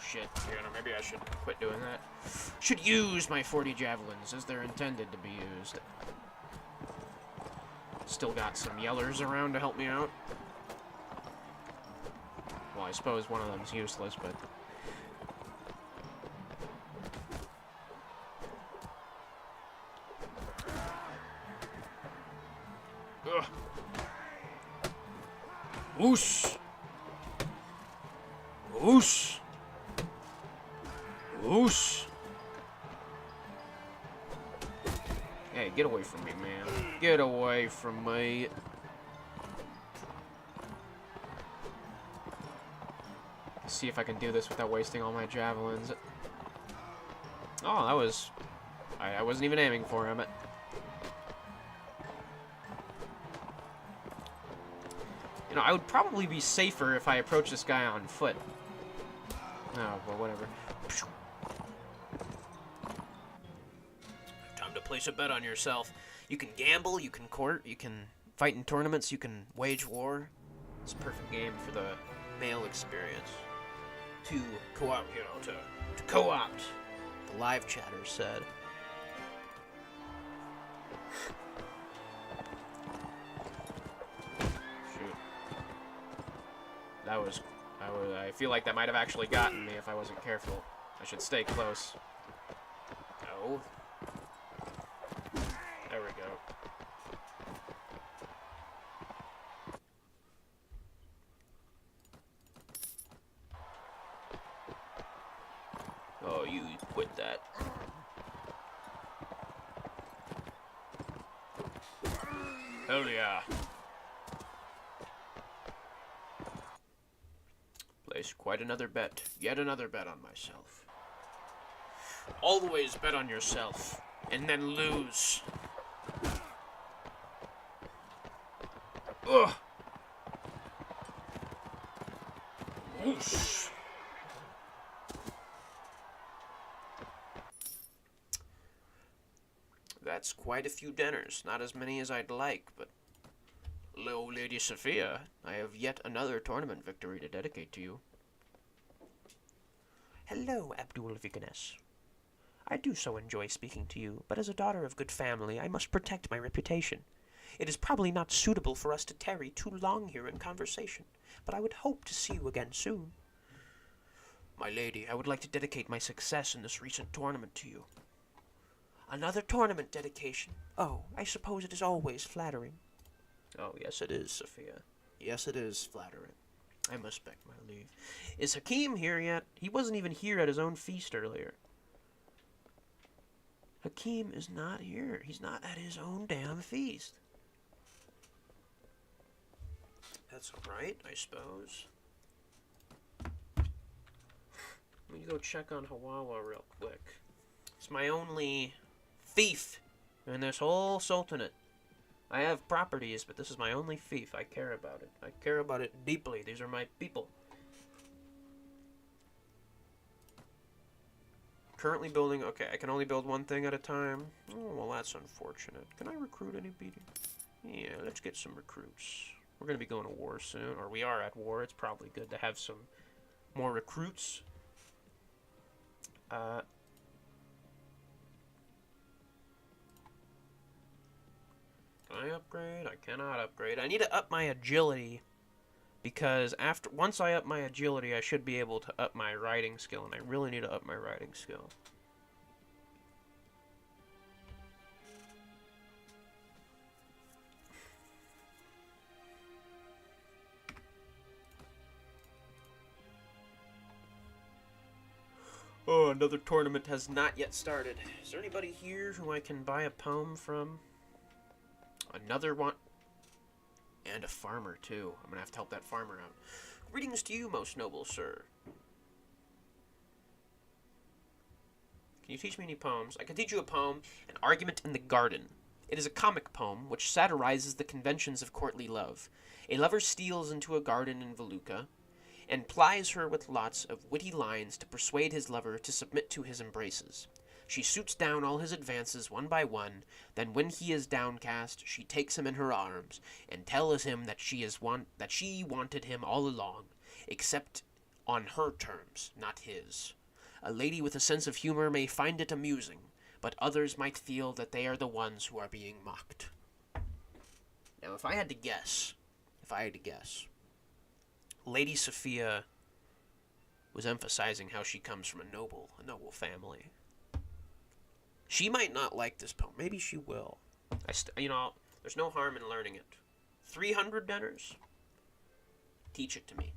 Shit. You know, maybe I should quit doing that. Should use my 40 javelins as they're intended to be used. Still got some yellers around to help me out. Well, I suppose one of them's useless, but... Ugh. Whoosh! Whoosh! Whoosh! Hey, get away from me, man. Get away from me. See if I can do this without wasting all my javelins. Oh, that was... I wasn't even aiming for him. You know, I would probably be safer if I approached this guy on foot. Oh, well, whatever. Time to place a bet on yourself. You can gamble, you can court, you can fight in tournaments, you can wage war. It's a perfect game for the male experience. To co-opt, you know, to co-opt, the live chatter said. Shoot. I feel like that might have actually gotten me if I wasn't careful. I should stay close. No. There we go. Oh, you quit that. Hell yeah. Place quite another bet. Yet another bet on myself. Always bet on yourself, and then lose. Ugh. Whoosh. That's quite a few dinners. Not as many as I'd like, but... Hello, Lady Sophia. I have yet another tournament victory to dedicate to you. Hello, Abdul Viganes. I do so enjoy speaking to you, but as a daughter of good family, I must protect my reputation. It is probably not suitable for us to tarry too long here in conversation, but I would hope to see you again soon. My lady, I would like to dedicate my success in this recent tournament to you. Another tournament dedication? Oh, I suppose it is always flattering. Oh, yes it is, Sophia. Yes it is flattering. I must beg my leave. Is Hakim here yet? He wasn't even here at his own feast earlier. Hakim is not here. He's not at his own damn feast. That's alright, I suppose. Let me go check on Hawala real quick. It's my only fief in this whole sultanate. I have properties, but this is my only fief. I care about it. I care about it deeply. These are my people. Currently building... Okay, I can only build one thing at a time. Oh, well, that's unfortunate. Can I recruit anybody? Yeah, let's get some recruits. We're going to be going to war soon. Or we are at war. It's probably good to have some more recruits. Can I upgrade? I cannot upgrade. I need to up my agility, because once I up my agility, I should be able to up my riding skill, and I really need to up my riding skill. Oh, another tournament has not yet started. Is there anybody here who I can buy a poem from? Another one. And a farmer, too. I'm going to have to help that farmer out. Greetings to you, most noble sir. Can you teach me any poems? I can teach you a poem, An Argument in the Garden. It is a comic poem which satirizes the conventions of courtly love. A lover steals into a garden in Voluca and plies her with lots of witty lines to persuade his lover to submit to his embraces. She shoots down all his advances one by one, then when he is downcast, she takes him in her arms, and tells him that she wanted him all along, except On her terms, not his. A lady with a sense of humor may find it amusing, but others might feel that they are the ones who are being mocked. Now, if I had to guess, Lady Sophia was emphasizing how she comes from a noble family. She might not like this poem. Maybe she will. There's no harm in learning it. 300 dinners? Teach it to me.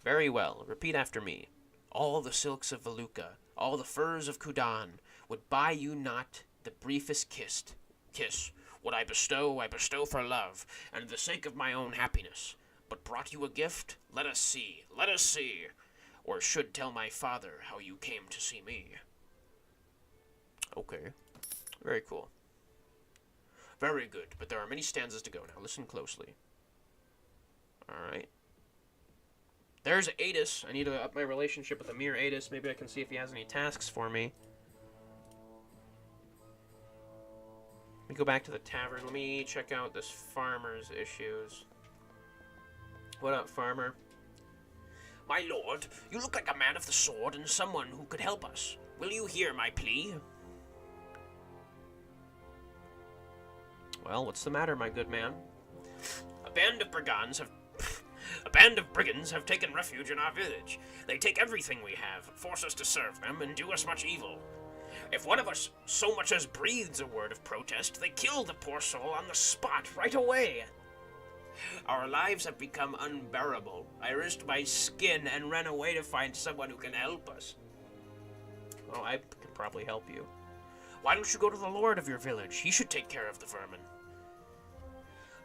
Very well. Repeat after me. All the silks of Valuka, all the furs of Kudan, would buy you not the briefest kiss. What I bestow for love, and the sake of my own happiness. But brought you a gift? Let us see. Or should tell my father how you came to see me. Okay. Very cool. Very good, but there are many stanzas to go now. Listen closely. Alright. There's Adis. I need to up my relationship with Amir Adis. Maybe I can see if he has any tasks for me. Let me go back to the tavern. Let me check out this farmer's issues. What up, farmer? My lord, you look like a man of the sword and someone who could help us. Will you hear my plea? Well, what's the matter, my good man? A band of brigands have taken refuge in our village. They take everything we have, force us to serve them, and do us much evil. If one of us so much as breathes a word of protest, they kill the poor soul on the spot right away. Our lives have become unbearable. I risked my skin and ran away to find someone who can help us. Well, I can probably help you. Why don't you go to the lord of your village? He should take care of the vermin.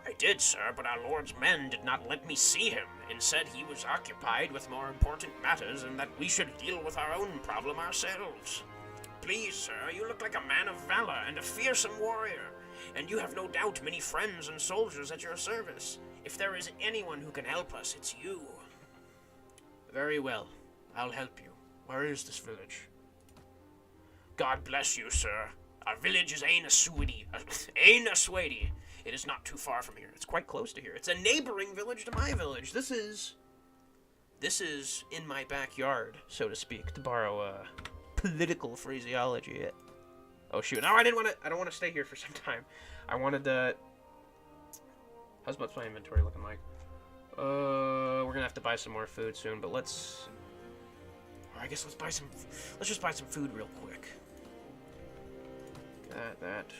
I did, sir, but our lord's men did not let me see him, and said he was occupied with more important matters and that we should deal with our own problem ourselves. Please, sir, you look like a man of valor and a fearsome warrior, and you have no doubt many friends and soldiers at your service. If there is anyone who can help us, it's you. Very well. I'll help you. Where is this village? God bless you, sir. Our village is Ain Aswadi. It is not too far from here. It's quite close to here. It's a neighboring village to my village. This is in my backyard, so to speak, to borrow political phraseology. Oh shoot! No, I don't want to stay here for some time. I wanted to. How's my inventory looking like? We're gonna have to buy some more food soon, but let's. Or I guess let's just buy some food real quick. That.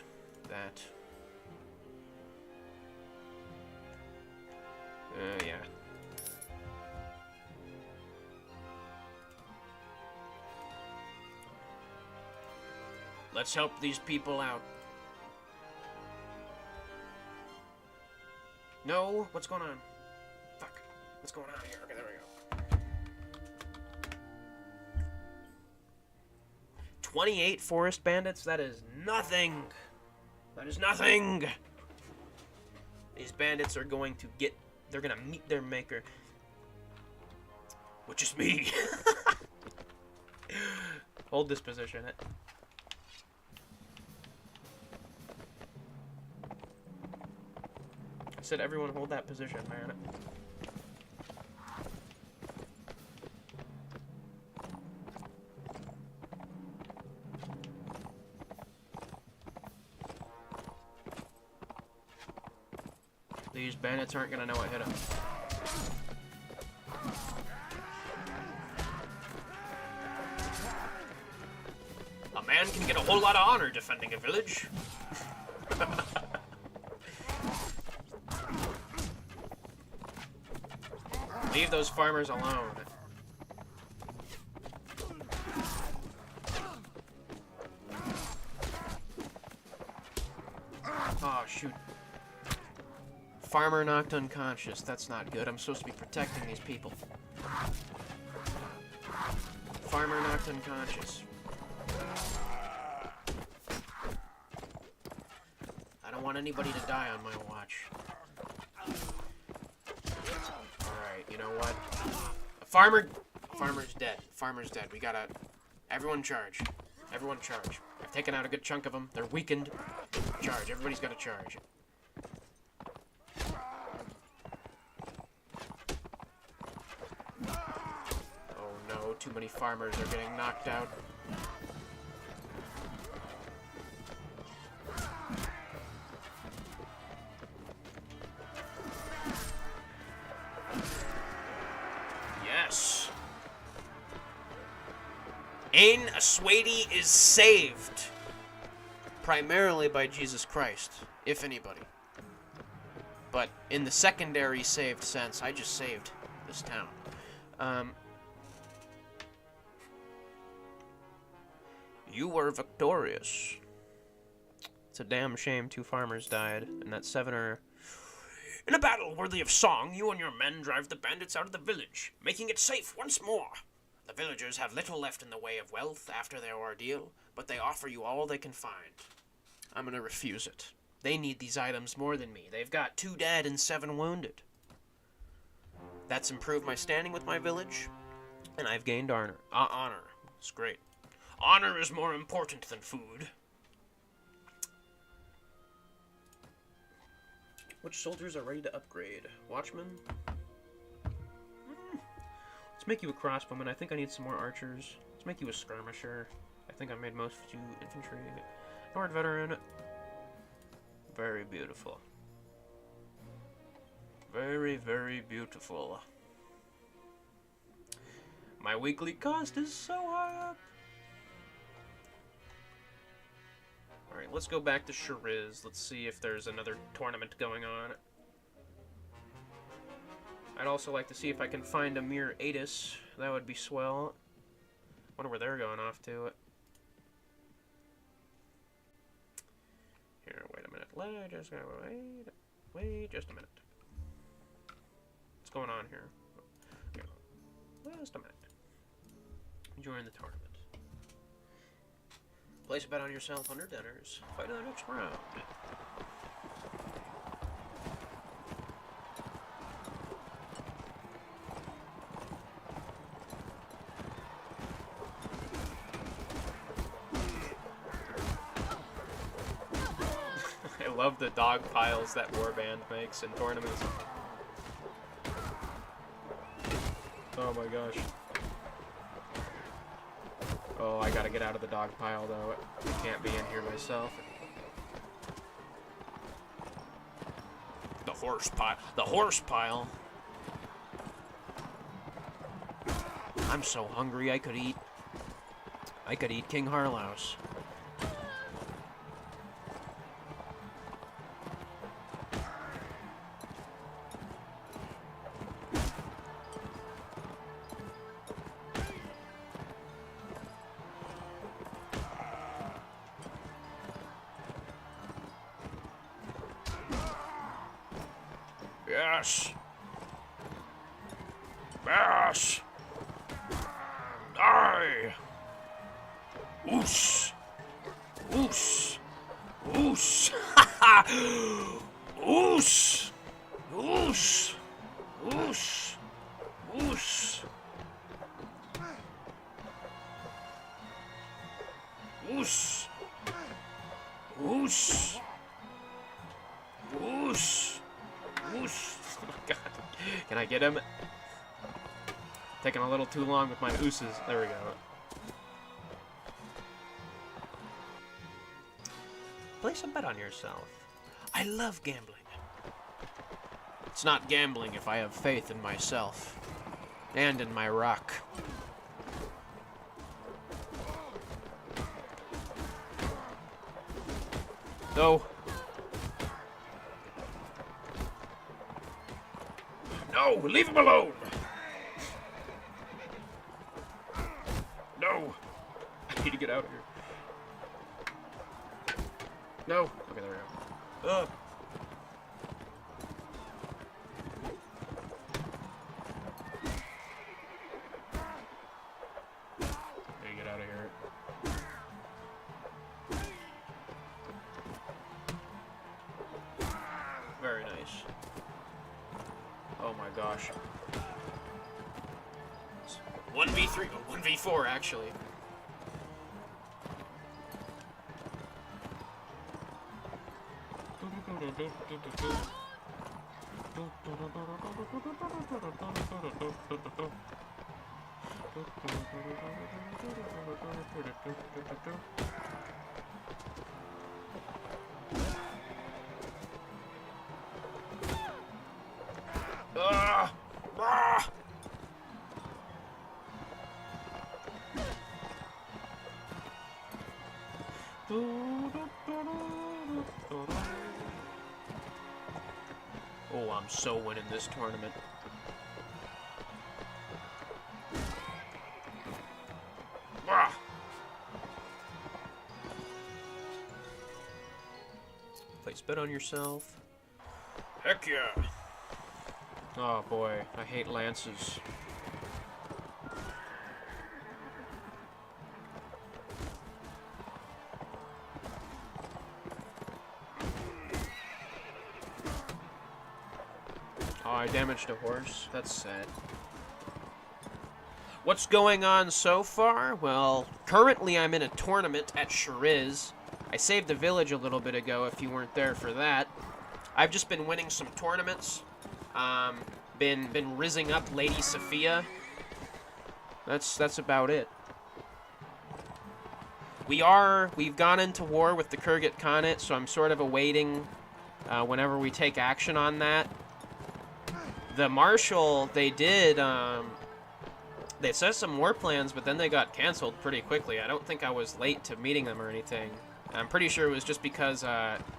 Yeah. Let's help these people out. No, what's going on? Fuck. What's going on here? Okay, there we go. 28 forest bandits? That is nothing. That is nothing. These bandits are going to get... They're going to meet their maker. Which is me. Hold this position. I said everyone hold that position, man. These bandits aren't gonna know what hit them. A man can get a whole lot of honor defending a village. Leave those farmers alone. Oh, shoot. Farmer knocked unconscious. That's not good. I'm supposed to be protecting these people. Farmer knocked unconscious. I don't want anybody to die on my watch. Alright, you know what? Farmer's dead. Farmer's dead. We gotta... Everyone charge. Everyone charge. I've taken out a good chunk of them. They're weakened. Charge. Everybody's gotta charge. too many farmers are getting knocked out. Yes. Ain Aswadi is saved. Primarily by Jesus Christ, if anybody. But in the secondary saved sense, I just saved this town. You were victorious. It's a damn shame 2 farmers died, and that 7 are... In a battle worthy of song, you and your men drive the bandits out of the village, making it safe once more. The villagers have little left in the way of wealth after their ordeal, but they offer you all they can find. I'm gonna refuse it. They need these items more than me. They've got 2 dead and 7 wounded. That's improved my standing with my village, and I've gained honor. It's great. Honor is more important than food. Which soldiers are ready to upgrade? Watchmen? Let's make you a crossbowman. I think I need some more archers. Let's make you a skirmisher. I think I made most of you infantry. Nord veteran. Very beautiful. Very, very beautiful. My weekly cost is so high up. Alright, let's go back to Shariz. Let's see if there's another tournament going on. I'd also like to see if I can find a Mir Adis. That would be swell. Wonder where they're going off to. Here, wait a minute. Wait just a minute. What's going on here? Just a minute. Join the tournament. Place a bet on yourself under dinners. Fight in the next round. I love the dog piles that Warband makes in tournaments. Oh my gosh. Oh, I gotta get out of the dog pile though. I can't be in here myself. The horse pile. The horse pile. I'm so hungry I could eat King Harlaus. Yes. Yes. Die. Oos. Oos. Oos. Oos. Oos. Oos. Oos. Oos. Oos. Oos. Oos. Oh my god. Can I get him? Taking a little too long with my ooses. There we go. Place a bet on yourself. I love gambling. It's not gambling if I have faith in myself. And in my rock. No. No, leave him alone! No! I need to get out of here. No! Okay, there we go. Ugh. Need to get out of here. Very nice. Oh my gosh. 1v3, 1v4 actually. Oh, I'm so winning this tournament. Place bet on yourself. Heck yeah! Oh boy, I hate lances. Oh, I damaged a horse. That's sad. What's going on so far? Well, currently I'm in a tournament at Shariz. I saved the village a little bit ago if you weren't there for that. I've just been winning some tournaments. Been rizzing up Lady Sophia. That's about it. We've gone into war with the Kurgat Khanate, so I'm sort of awaiting whenever we take action on that. The Marshal, they did, they set some war plans, but then they got canceled pretty quickly. I don't think I was late to meeting them or anything. I'm pretty sure it was just because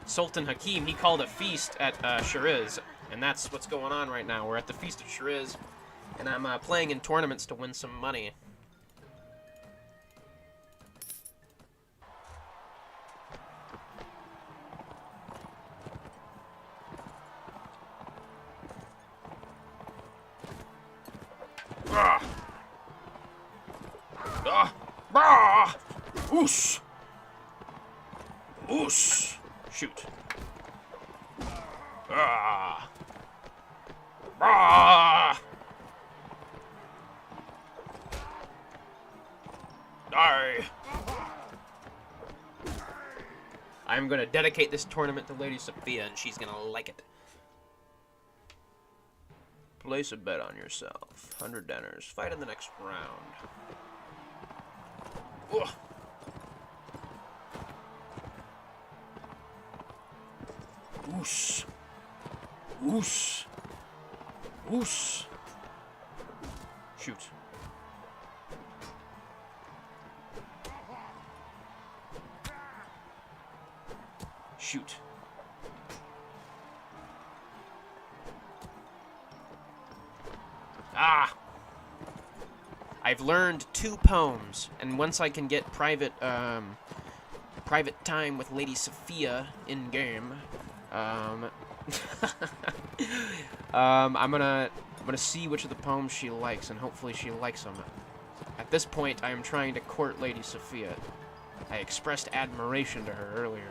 Sultan Hakim, he called a feast at Shariz, and that's what's going on right now. We're at the feast at Shariz, and I'm playing in tournaments to win some money. Oosh! Oosh! Shoot. Ah! Ah! Die! I'm gonna dedicate this tournament to Lady Sophia, and she's gonna like it. Place a bet on yourself. 100 dinners. Fight in the next round. Ugh. Oosh. Oosh. Oosh. Shoot. Shoot. Ah! I've learned 2 poems, and once I can get private time with Lady Sophia in-game, I'm gonna see which of the poems she likes, and hopefully she likes them. At this point, I am trying to court Lady Sophia. I expressed admiration to her earlier.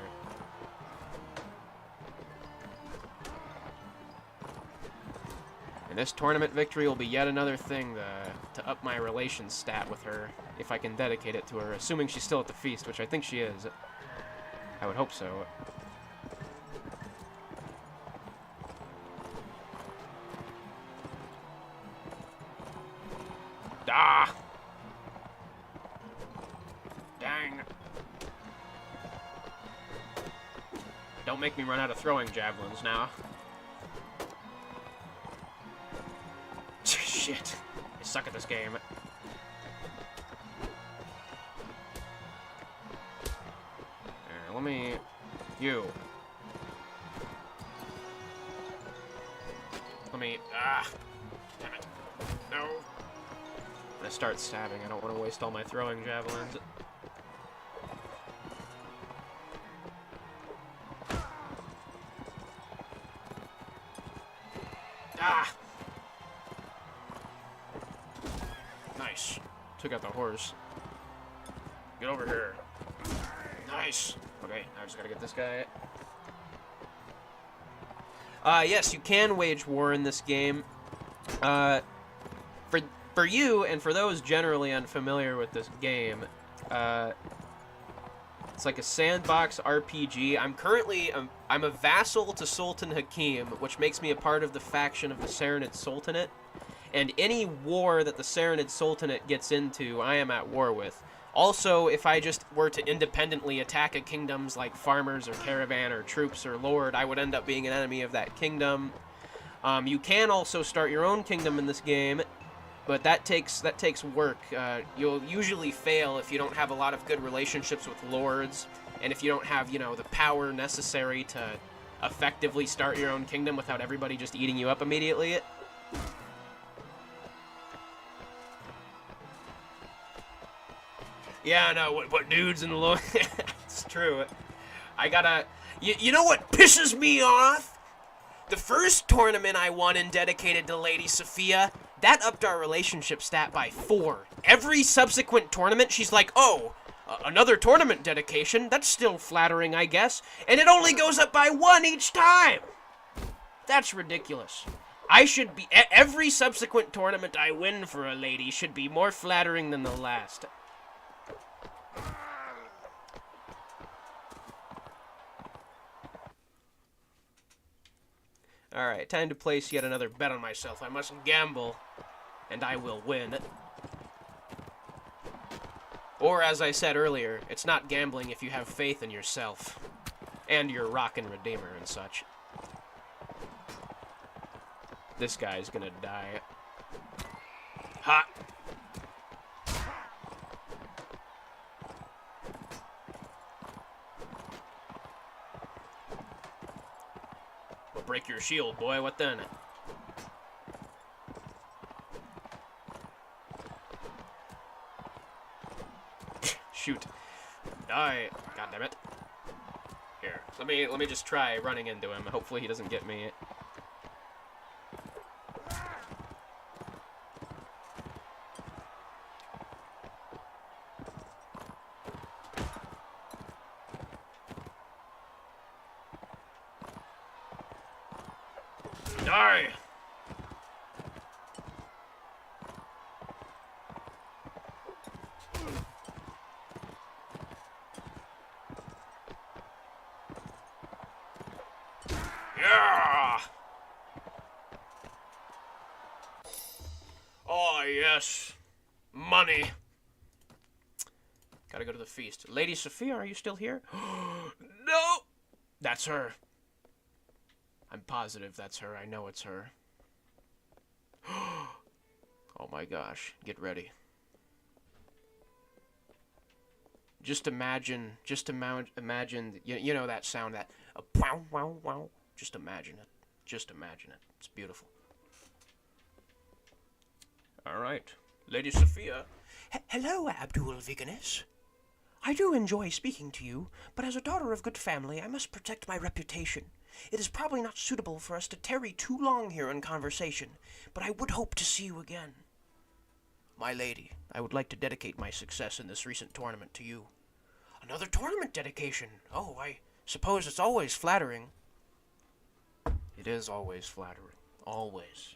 And this tournament victory will be yet another thing to up my relations stat with her, if I can dedicate it to her, assuming she's still at the feast, which I think she is. I would hope so. Ah! Dang. Don't make me run out of throwing javelins now. Shit. I suck at this game. Let me... You. Let me... Ah! Damn it. No. I'm gonna start stabbing. I don't want to waste all my throwing javelins. Ah! Nice. Took out the horse. Get over here. Nice. Okay, I just gotta get this guy. Yes, you can wage war in this game. For you, and for those generally unfamiliar with this game, it's like a sandbox RPG. I'm a vassal to Sultan Hakim, which makes me a part of the faction of the Sarranid Sultanate. And any war that the Sarranid Sultanate gets into, I am at war with. Also, if I just were to independently attack a kingdom's like farmers or caravan or troops or lord, I would end up being an enemy of that kingdom. You can also start your own kingdom in this game, but that takes work. You'll usually fail if you don't have a lot of good relationships with lords, and if you don't have, you know, the power necessary to effectively start your own kingdom without everybody just eating you up immediately. Yeah, I know, what dudes in the Lord... It's true. I gotta... You know what pisses me off? The first tournament I won and dedicated to Lady Sophia, that upped our relationship stat by 4. Every subsequent tournament, she's like, oh, another tournament dedication? That's still flattering, I guess. And it only goes up by 1 each time! That's ridiculous. I should be... Every subsequent tournament I win for a lady should be more flattering than the last. Alright, time to place yet another bet on myself. I must gamble, and I will win. Or, as I said earlier, it's not gambling if you have faith in yourself. And your rockin' redeemer and such. This guy's gonna die. Ha! Break your shield, boy. What then? Shoot. Die. God damn it. Here. Let me just try running into him. Hopefully he doesn't get me. Die! Yeah! Oh, yes. Money. Gotta go to the feast. Lady Sophia, are you still here? No! That's her. I'm positive that's her. I know it's her. Oh my gosh. Get ready. Just imagine, you know that sound, that wow, wow, wow. Just imagine it. Just imagine it. It's beautiful. All right. Lady Sophia. Hello, Abdul Viganis. I do enjoy speaking to you, but as a daughter of good family, I must protect my reputation. It is probably not suitable for us to tarry too long here in conversation, but I would hope to see you again. My lady, I would like to dedicate my success in this recent tournament to you. Another tournament dedication? Oh, I suppose it's always flattering. It is always flattering. Always.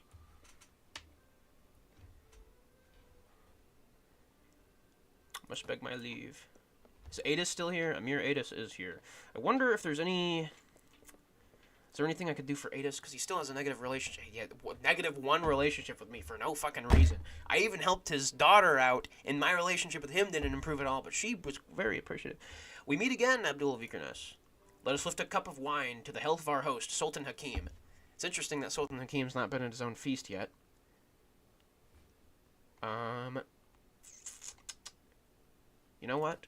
Must beg my leave. Is Adis still here? Amir Adis is here. I wonder if there's any... Is there anything I could do for Adis? Because he still has a negative relationship. Yeah, -1 relationship with me for no fucking reason. I even helped his daughter out, and my relationship with him didn't improve at all, but she was very appreciative. We meet again, Abdul Vikernes. Let us lift a cup of wine to the health of our host, Sultan Hakim. It's interesting that Sultan Hakim's not been at his own feast yet. You know what?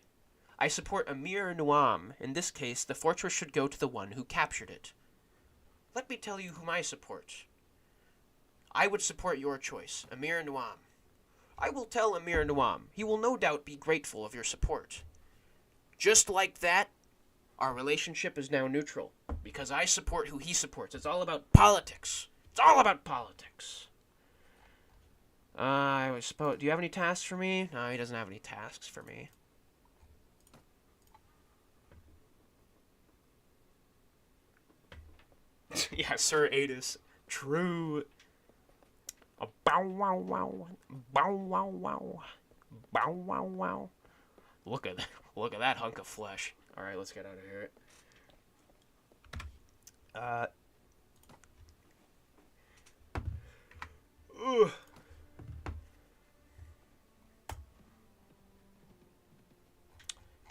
I support Amir Nuam. In this case, the fortress should go to the one who captured it. Let me tell you whom I support. I would support your choice, Amir Nuam. I will tell Amir Nuam. He will no doubt be grateful of your support. Just like that, our relationship is now neutral, because I support who he supports. It's all about politics. It's all about politics. I suppose... Do you have any tasks for me? No, he doesn't have any tasks for me. Yeah, Sir Adis. True. Bow wow wow. Bow wow wow. Bow wow wow. Look at that hunk of flesh. Alright, let's get out of here.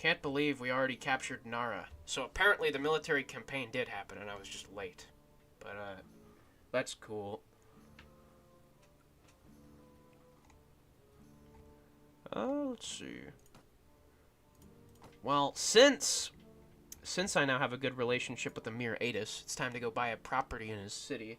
can't believe we already captured Nara. So apparently the military campaign did happen, and I was just late. But, that's cool. Let's see. Well, since I now have a good relationship with Emir Adis, it's time to go buy a property in his city.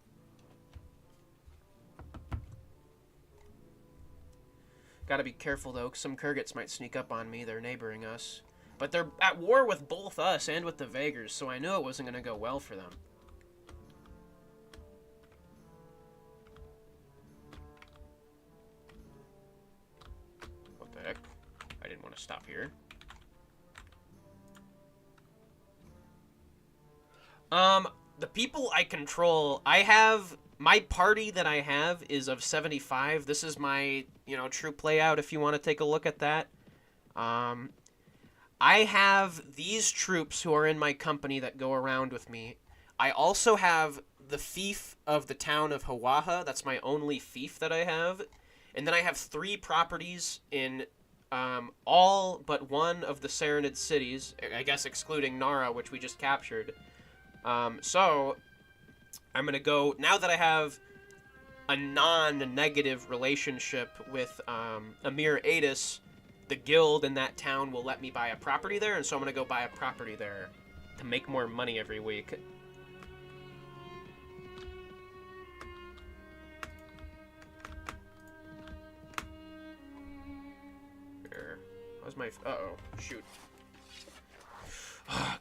Gotta be careful, though, 'cause some Kurgats might sneak up on me. They're neighboring us. But they're at war with both us and with the Vaegrs, so I knew it wasn't gonna go well for them. What the heck? I didn't want to stop here. The people I control, my party that I have is of 75. This is my, troop layout if you want to take a look at that. I have these troops who are in my company that go around with me. I also have the fief of the town of Hawaha. That's my only fief that I have. And then I have 3 properties in all but one of the Sarranid cities, I guess excluding Nara, which we just captured. So, I'm going to go, now that I have a non-negative relationship with Emir Adis, the guild in that town will let me buy a property there, and so I'm going to go buy a property there to make more money every week. Here. How's my... Uh-oh. Shoot.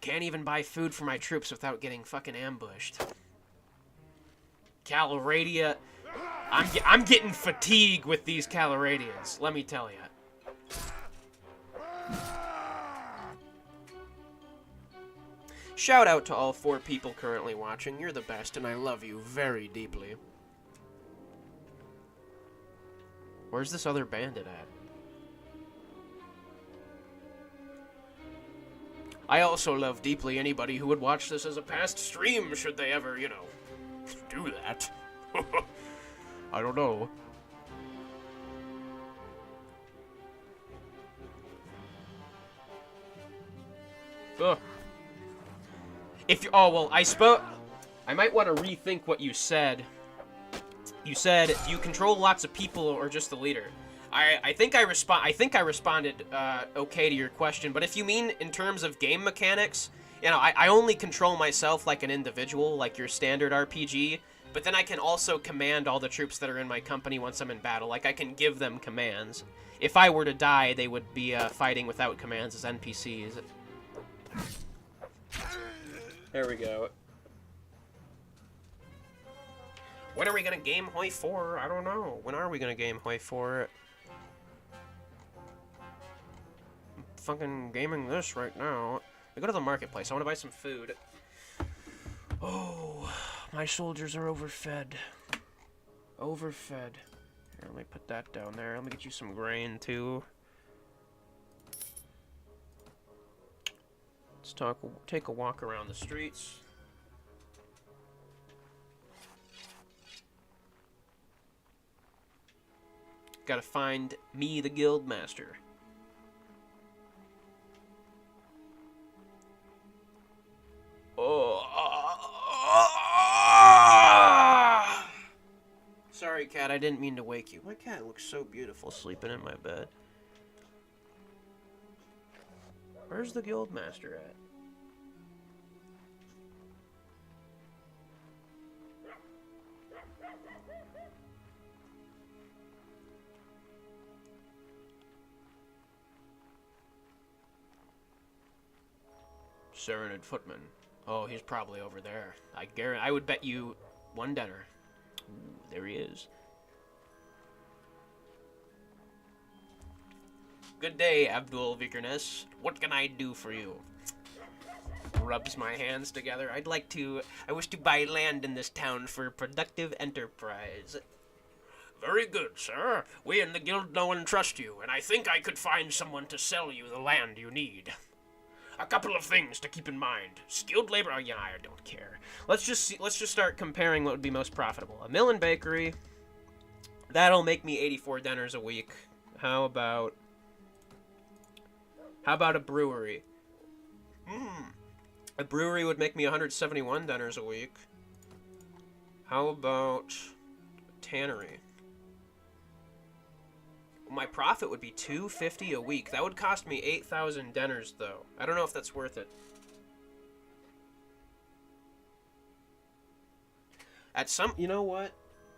Can't even buy food for my troops without getting fucking ambushed. Calradia. I'm getting fatigue with these Calradians, let me tell you. Shout out to all 4 people currently watching. You're the best, and I love you very deeply. Where's this other bandit at? I also love deeply anybody who would watch this as a past stream, should they ever, do that. I don't know. Ugh. I might want to rethink what you said. You said, do you control lots of people or just the leader? I think I responded okay to your question, but if you mean in terms of game mechanics, I only control myself like an individual, like your standard RPG, but then I can also command all the troops that are in my company once I'm in battle. Like, I can give them commands. If I were to die, they would be fighting without commands as NPCs. There we go. When are we gonna game Hoi 4? I don't know. When are we gonna game Hoi 4? I'm fucking gaming this right now. I go to the marketplace. I want to buy some food. Oh, my soldiers are overfed. Overfed. Here, let me put that down there. Let me get you some grain, too. Let's take a walk around the streets. Gotta find me, the guild master. Oh. Sorry, cat. I didn't mean to wake you. My cat looks so beautiful sleeping in my bed. Where's the guild master at? Sarranid footman. Oh, he's probably over there. I would bet you 1 dinner. Ooh, there he is. Good day, Abdul Vikernes. What can I do for you? Rubs my hands together. I wish to buy land in this town for productive enterprise. Very good, sir. We in the guild know and trust you, and I think I could find someone to sell you the land you need. A couple of things to keep in mind. Skilled labor. Oh, yeah, I don't care. Let's just start comparing what would be most profitable. A mill and bakery. That'll make me 84 dinners a week. How about How about a brewery? A brewery would make me 171 dinners a week. How about a tannery? My profit would be 250 a week. That would cost me 8,000 dinners, though. I don't know if that's worth it. You know what?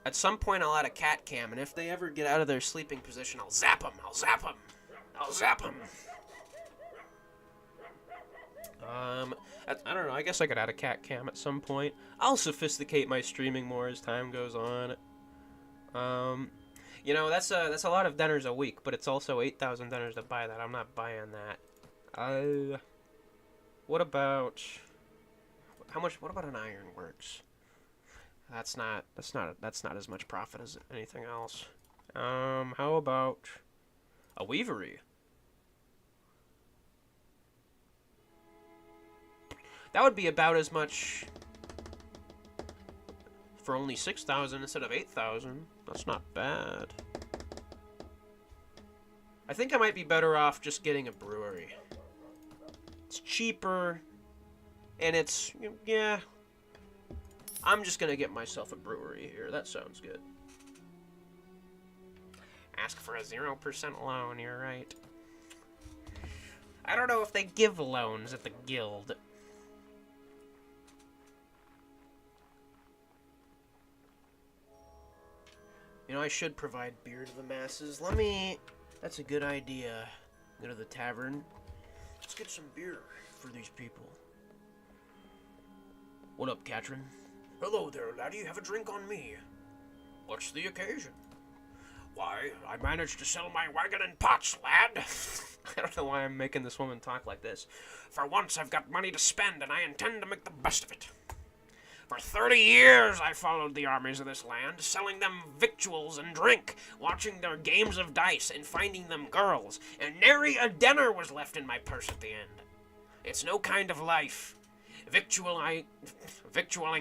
At some point, I'll add a cat cam, and if they ever get out of their sleeping position, I'll zap them. I'll zap them. I'll zap them. I don't know. I guess I could add a cat cam at some point. I'll sophisticate my streaming more as time goes on. You know, that's a lot of dinners a week, but it's also 8,000 dinners to buy that. I'm not buying that. What about what about an ironworks? That's not as much profit as anything else. How about a weavery? That would be about as much for only 6,000 instead of 8,000. That's not bad. I think I might be better off just getting a brewery. It's cheaper, and it's, yeah. I'm just gonna get myself a brewery here. That sounds good. Ask for a 0% loan, you're right. I don't know if they give loans at the guild. You know, I should provide beer to the masses. That's a good idea. Go to the tavern. Let's get some beer for these people. What up, Katrin? Hello there, laddie. Have a drink on me. What's the occasion? Why, I managed to sell my wagon and pots, lad. I don't know why I'm making this woman talk like this. For once, I've got money to spend, and I intend to make the best of it. For 30 years, I followed the armies of this land, selling them victuals and drink, watching their games of dice, and finding them girls, and nary a dinner was left in my purse at the end. It's no kind of life. Victualling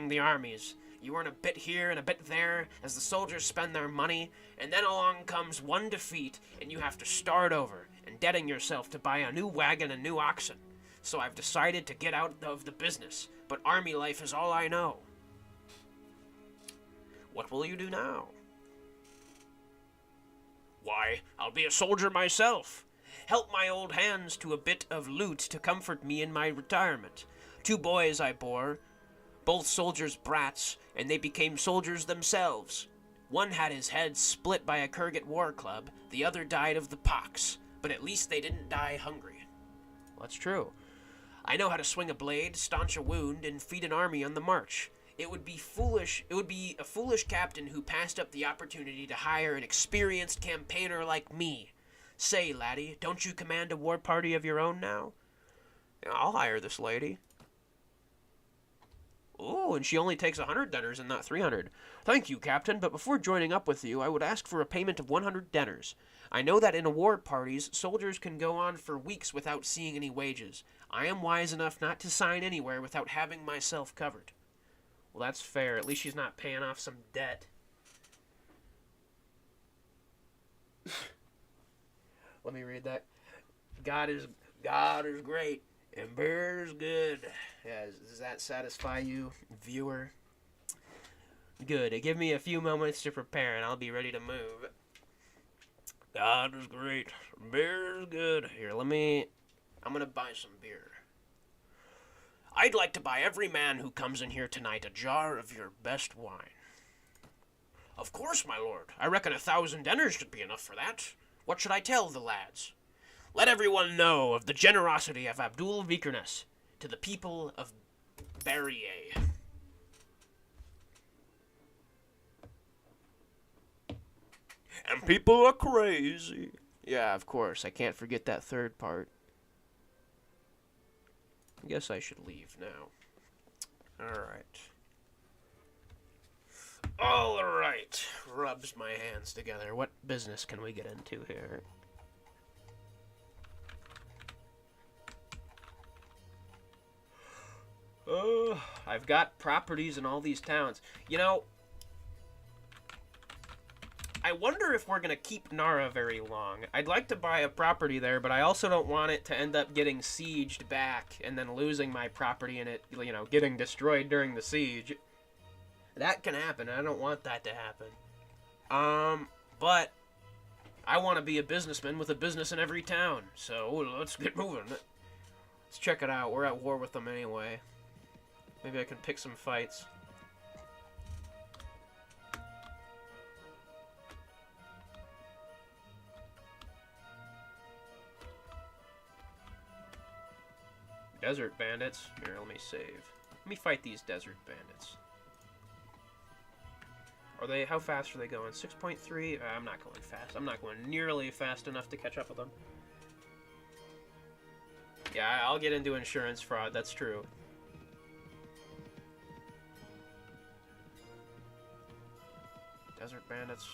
the armies. You earn a bit here and a bit there as the soldiers spend their money, and then along comes one defeat, and you have to start over, indebting yourself to buy a new wagon and new oxen. So I've decided to get out of the business, but army life is all I know. What will you do now? Why, I'll be a soldier myself. Help my old hands to a bit of loot to comfort me in my retirement. 2 boys I bore, both soldiers' brats, and they became soldiers themselves. One had his head split by a Kurgat war club, the other died of the pox, but at least they didn't die hungry. Well, that's true. I know how to swing a blade, staunch a wound, and feed an army on the march. It would be a foolish captain who passed up the opportunity to hire an experienced campaigner like me. Say, laddie, don't you command a war party of your own now? Yeah, I'll hire this lady. Ooh, and she only takes 100 dinners and not 300. Thank you, Captain, but before joining up with you, I would ask for a payment of 100 dinners. I know that in award parties, soldiers can go on for weeks without seeing any wages. I am wise enough not to sign anywhere without having myself covered. Well, that's fair. At least she's not paying off some debt. Let me read that. God is great, and beer is good. Yeah, does that satisfy you, viewer? Good. Give me a few moments to prepare, and I'll be ready to move. God is great. Beer is good. Here, I'm gonna buy some beer. I'd like to buy every man who comes in here tonight a jar of your best wine. Of course, my lord. I reckon 1,000 dinners should be enough for that. What should I tell the lads? Let everyone know of the generosity of Abdul Vikernes to the people of Barrier. And people are crazy. Yeah, of course. I can't forget that third part. I guess I should leave now. Alright. Rubs my hands together. What business can we get into here? I've got properties in all these towns. You know, I wonder if we're going to keep Nara very long. I'd like to buy a property there, but I also don't want it to end up getting sieged back and then losing my property and it, you know, getting destroyed during the siege. That can happen. I don't want that to happen. But I want to be a businessman with a business in every town. So let's get moving. Let's check it out. We're at war with them anyway. Maybe I can pick some fights. Desert bandits. Here, let me save. Let me fight these desert bandits. Are they, how fast are they going? 6.3? I'm not going fast. I'm not going nearly fast enough to catch up with them. Yeah, I'll get into insurance fraud, that's true. Desert bandits.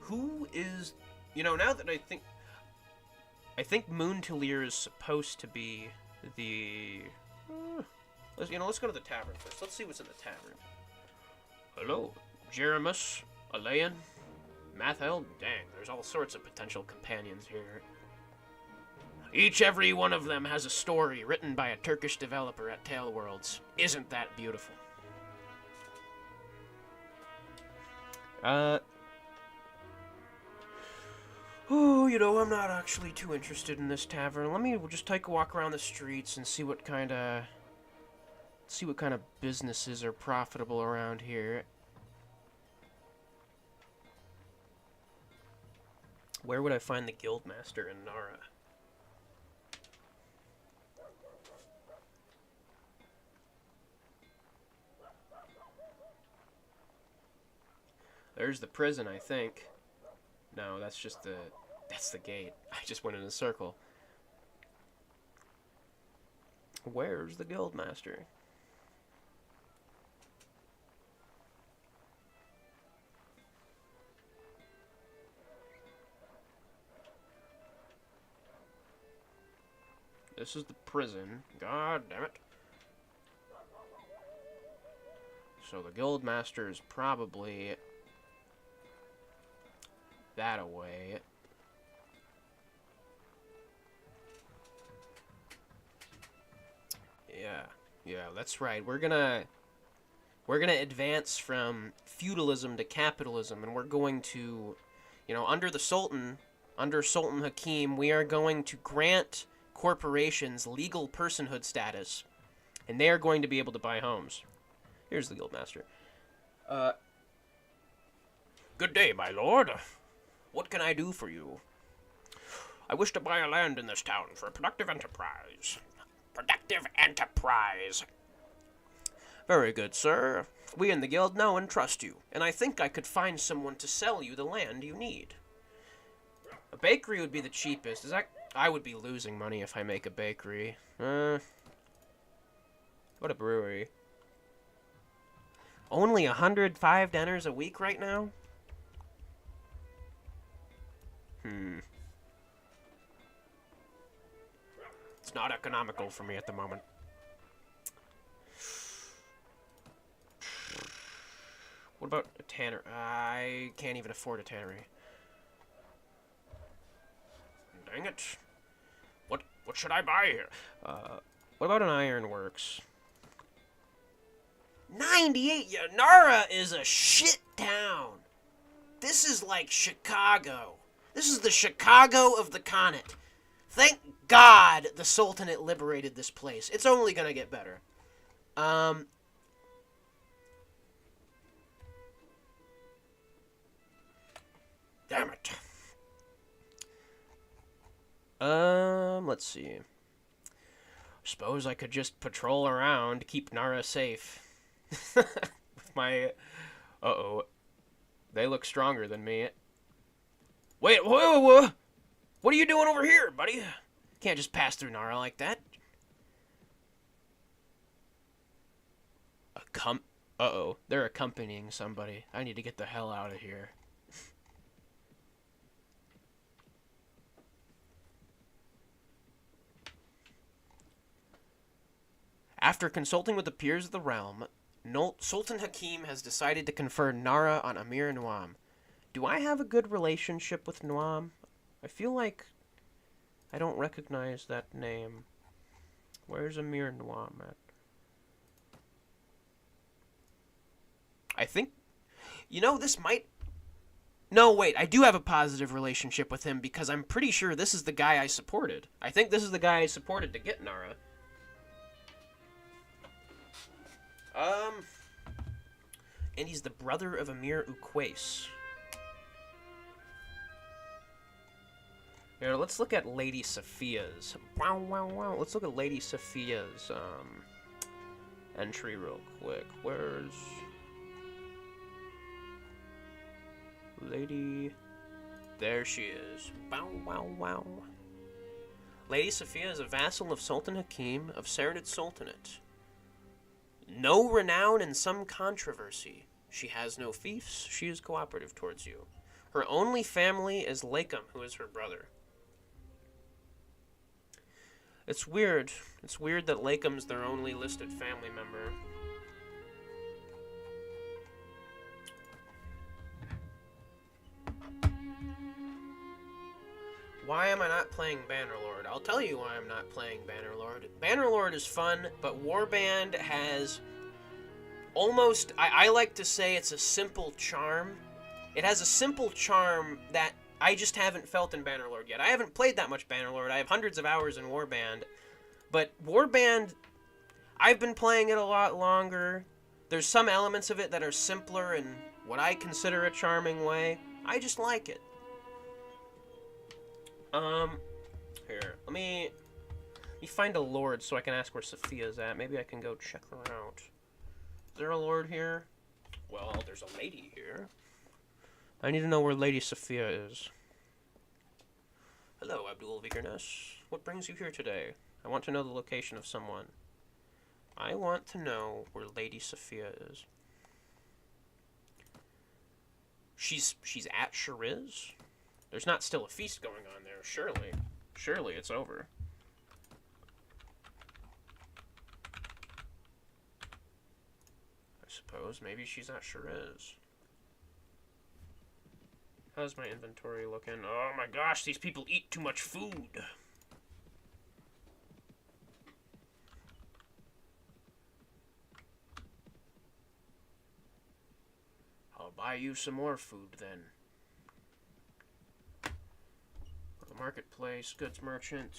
Who is, you know, now that I think Moon Talir is supposed to be the, let's go to the tavern first. Let's see what's in the tavern. Hello, Jeremus, Alayan, Mathel. Dang, there's all sorts of potential companions here. Every one of them has a story written by a Turkish developer at TaleWorlds. Isn't that beautiful? Oh, you know, I'm not actually too interested in this tavern. Let me just take a walk around the streets and see what kind of businesses are profitable around here. Where would I find the guildmaster in Nara? There's the prison, I think. No, that's just that's the gate. I just went in a circle. Where's the guildmaster? This is the prison. God damn it. So the guildmaster is probably that away. Yeah, that's right. We're gonna advance from feudalism to capitalism, and we're going to, you know, under Sultan Hakim, we are going to grant corporations legal personhood status, and they are going to be able to buy homes. Here's the guildmaster. Good day, my lord. What can I do for you? I wish to buy a land in this town for a productive enterprise. Productive enterprise. Very good, sir. We in the guild know and trust you, and I think I could find someone to sell you the land you need. A bakery would be the cheapest. I would be losing money if I make a bakery. What a brewery. Only 105 diners a week right now? It's not economical for me at the moment. What about a tanner? I can't even afford a tannery. Dang it. What should I buy here? What about an ironworks? 98! Yeah, Nara is a shit town. This is like Chicago. This is the Chicago of the Khanate. Thank God the Sultanate liberated this place. It's only gonna get better. Damn it. Let's see. Suppose I could just patrol around, keep Nara safe. With my... Uh-oh. They look stronger than me. Wait, whoa! What are you doing over here, buddy? Can't just pass through Nara like that. Uh-oh. They're accompanying somebody. I need to get the hell out of here. After consulting with the peers of the realm, Sultan Hakim has decided to confer Nara on Amir Nuam. Do I have a good relationship with Nuam? I feel like I don't recognize that name. Where's Amir Nuam at? I think... You know, this might... No, wait, I do have a positive relationship with him because I'm pretty sure this is the guy I supported. I think this is the guy I supported to get Nara. And he's the brother of Amir Uqais. Here, let's look at Lady Sophia's. Wow. Let's look at Lady Sophia's, entry real quick. Where's... Lady... There she is. Wow. Lady Sophia is a vassal of Sultan Hakim of Sarranid Sultanate. No renown and some controversy. She has no fiefs. She is cooperative towards you. Her only family is Lakem, who is her brother. It's weird. It's weird that Lakem's their only listed family member. Why am I not playing Bannerlord? I'll tell you why I'm not playing Bannerlord. Bannerlord is fun, but Warband has almost... I like to say it's a simple charm. It has a simple charm that I just haven't felt in Bannerlord yet. I haven't played that much Bannerlord. I have hundreds of hours in Warband. But Warband, I've been playing it a lot longer. There's some elements of it that are simpler in what I consider a charming way. I just like it. Here, let me find a lord so I can ask where Sophia's at. Maybe I can go check her out. Is there a lord here? Well, there's a lady here. I need to know where Lady Sophia is. Hello, Abdul Vigorness. What brings you here today? I want to know the location of someone. I want to know where Lady Sophia is. She's at Shariz? There's not still a feast going on there, surely. Surely it's over. I suppose maybe she's at Shariz. How's my inventory looking? Oh my gosh, these people eat too much food. I'll buy you some more food then. Marketplace, goods merchant.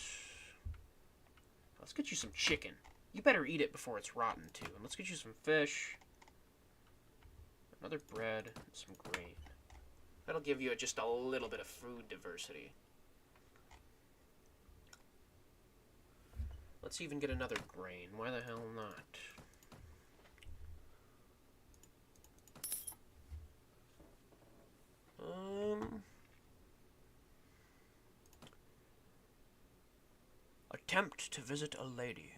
Let's get you some chicken. You better eat it before it's rotten, too. And let's get you some fish. Another bread, and some grain. That'll give you just a little bit of food diversity. Let's even get another grain. Why the hell not? Attempt to visit a lady.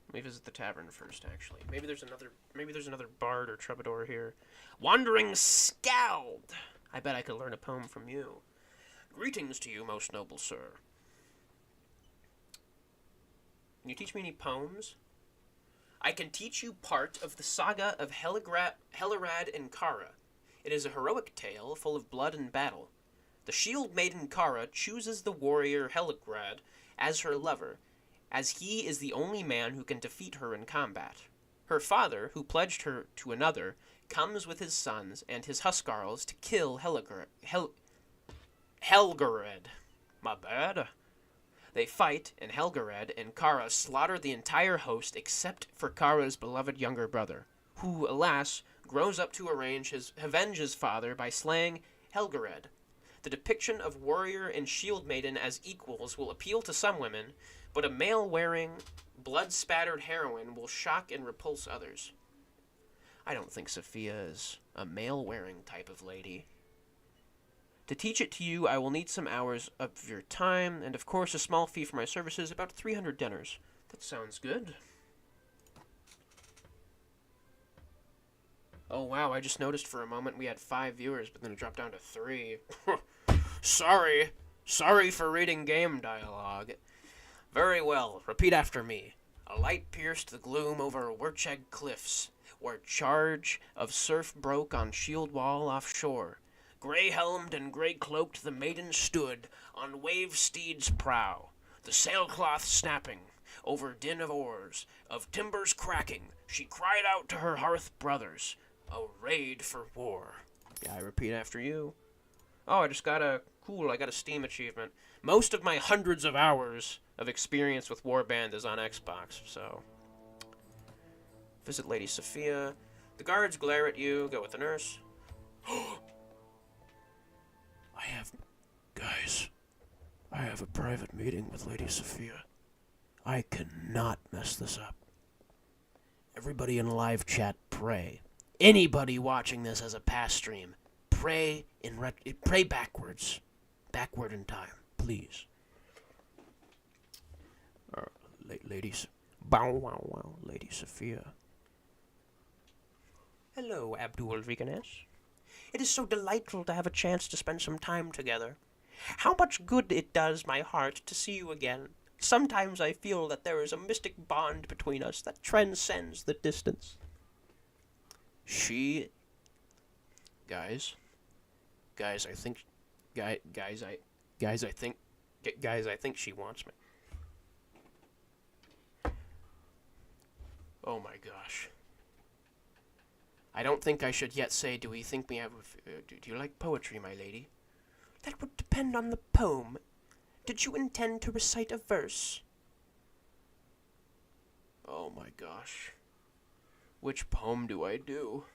Let me visit the tavern first, actually. Maybe there's another bard or troubadour here. Wandering Scald! I bet I could learn a poem from you. Greetings to you, most noble sir. Can you teach me any poems? I can teach you part of the saga of Hellarad and Kara. It is a heroic tale full of blood and battle. The shield maiden Kara chooses the warrior Hellarad as her lover, as he is the only man who can defeat her in combat. Her father, who pledged her to another, comes with his sons and his Huskarls to kill Helgarad. My bad. They fight, and Helgarad and Kara slaughter the entire host except for Kara's beloved younger brother, who, alas, grows up to avenge his father by slaying Helgarad. The depiction of warrior and shield maiden as equals will appeal to some women, but a male-wearing, blood-spattered heroine will shock and repulse others. I don't think Sophia is a male-wearing type of lady. To teach it to you, I will need some hours of your time, and of course a small fee for my services, about 300 dinars. That sounds good. Oh wow, I just noticed for a moment we had 5 viewers, but then it dropped down to 3. Sorry for reading game dialogue. Very well. Repeat after me. A light pierced the gloom over Wirchegg cliffs, where charge of surf broke on shield wall offshore. Grey-helmed and grey-cloaked the maiden stood on wave-steed's prow, the sailcloth snapping, over din of oars, of timbers cracking. She cried out to her hearth brothers, arrayed for war. Yeah, I repeat after you. Oh, I got a Steam achievement. Most of my hundreds of hours of experience with Warband is on Xbox, so. Visit Lady Sophia. The guards glare at you. Go with the nurse. Guys, I have a private meeting with Lady Sophia. I cannot mess this up. Everybody in live chat, pray. Anybody watching this as a past stream, pray backwards. Backward in time, please. Ladies. Bow wow wow, Lady Sophia. Hello, Abdul Viganesh. It is so delightful to have a chance to spend some time together. How much good it does my heart to see you again. Sometimes I feel that there is a mystic bond between us that transcends the distance. Guys, I think she wants me. Oh my gosh. I don't think I should yet say, do we think we have... do you like poetry, my lady? That would depend on the poem. Did you intend to recite a verse? Oh my gosh. Which poem do I do?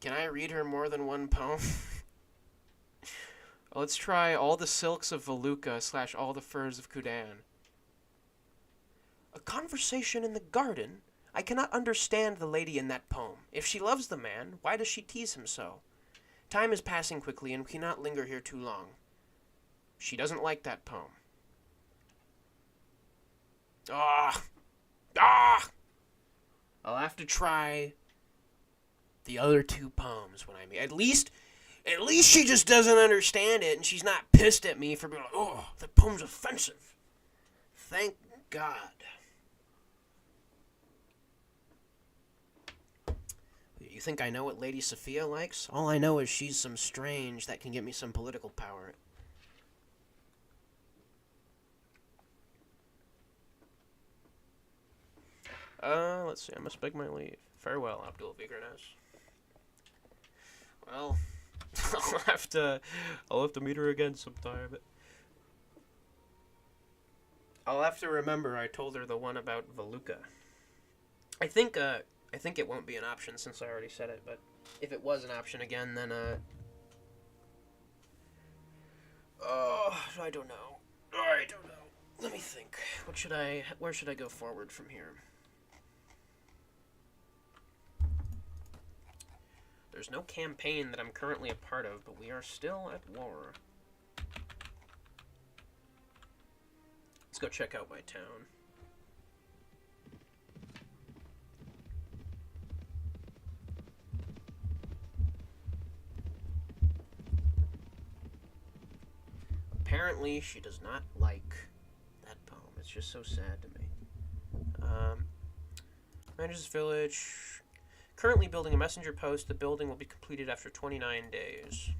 Can I read her more than one poem? Let's try All the Silks of Valuka / All the Furs of Kudan. A conversation in the garden? I cannot understand the lady in that poem. If she loves the man, why does she tease him so? Time is passing quickly, and we cannot linger here too long. She doesn't like that poem. I'll have to try the other two poems when I meet. At least she just doesn't understand it, and she's not pissed at me for being like, oh, that poem's offensive. Thank God. You think I know what Lady Sophia likes? All I know is she's some strange that can get me some political power. Let's see. I must beg my leave. Farewell, Abdul Vigarnes. Well, I'll have to meet her again sometime. I'll have to remember I told her the one about Valuka. I think it won't be an option since I already said it, but if it was an option again, then, I don't know. Let me think. Where should I go forward from here? There's no campaign that I'm currently a part of, but we are still at war. Let's go check out my town. Apparently, she does not like that poem. It's just so sad to me. Manager's village. Currently building a messenger post. The building will be completed after 29 days.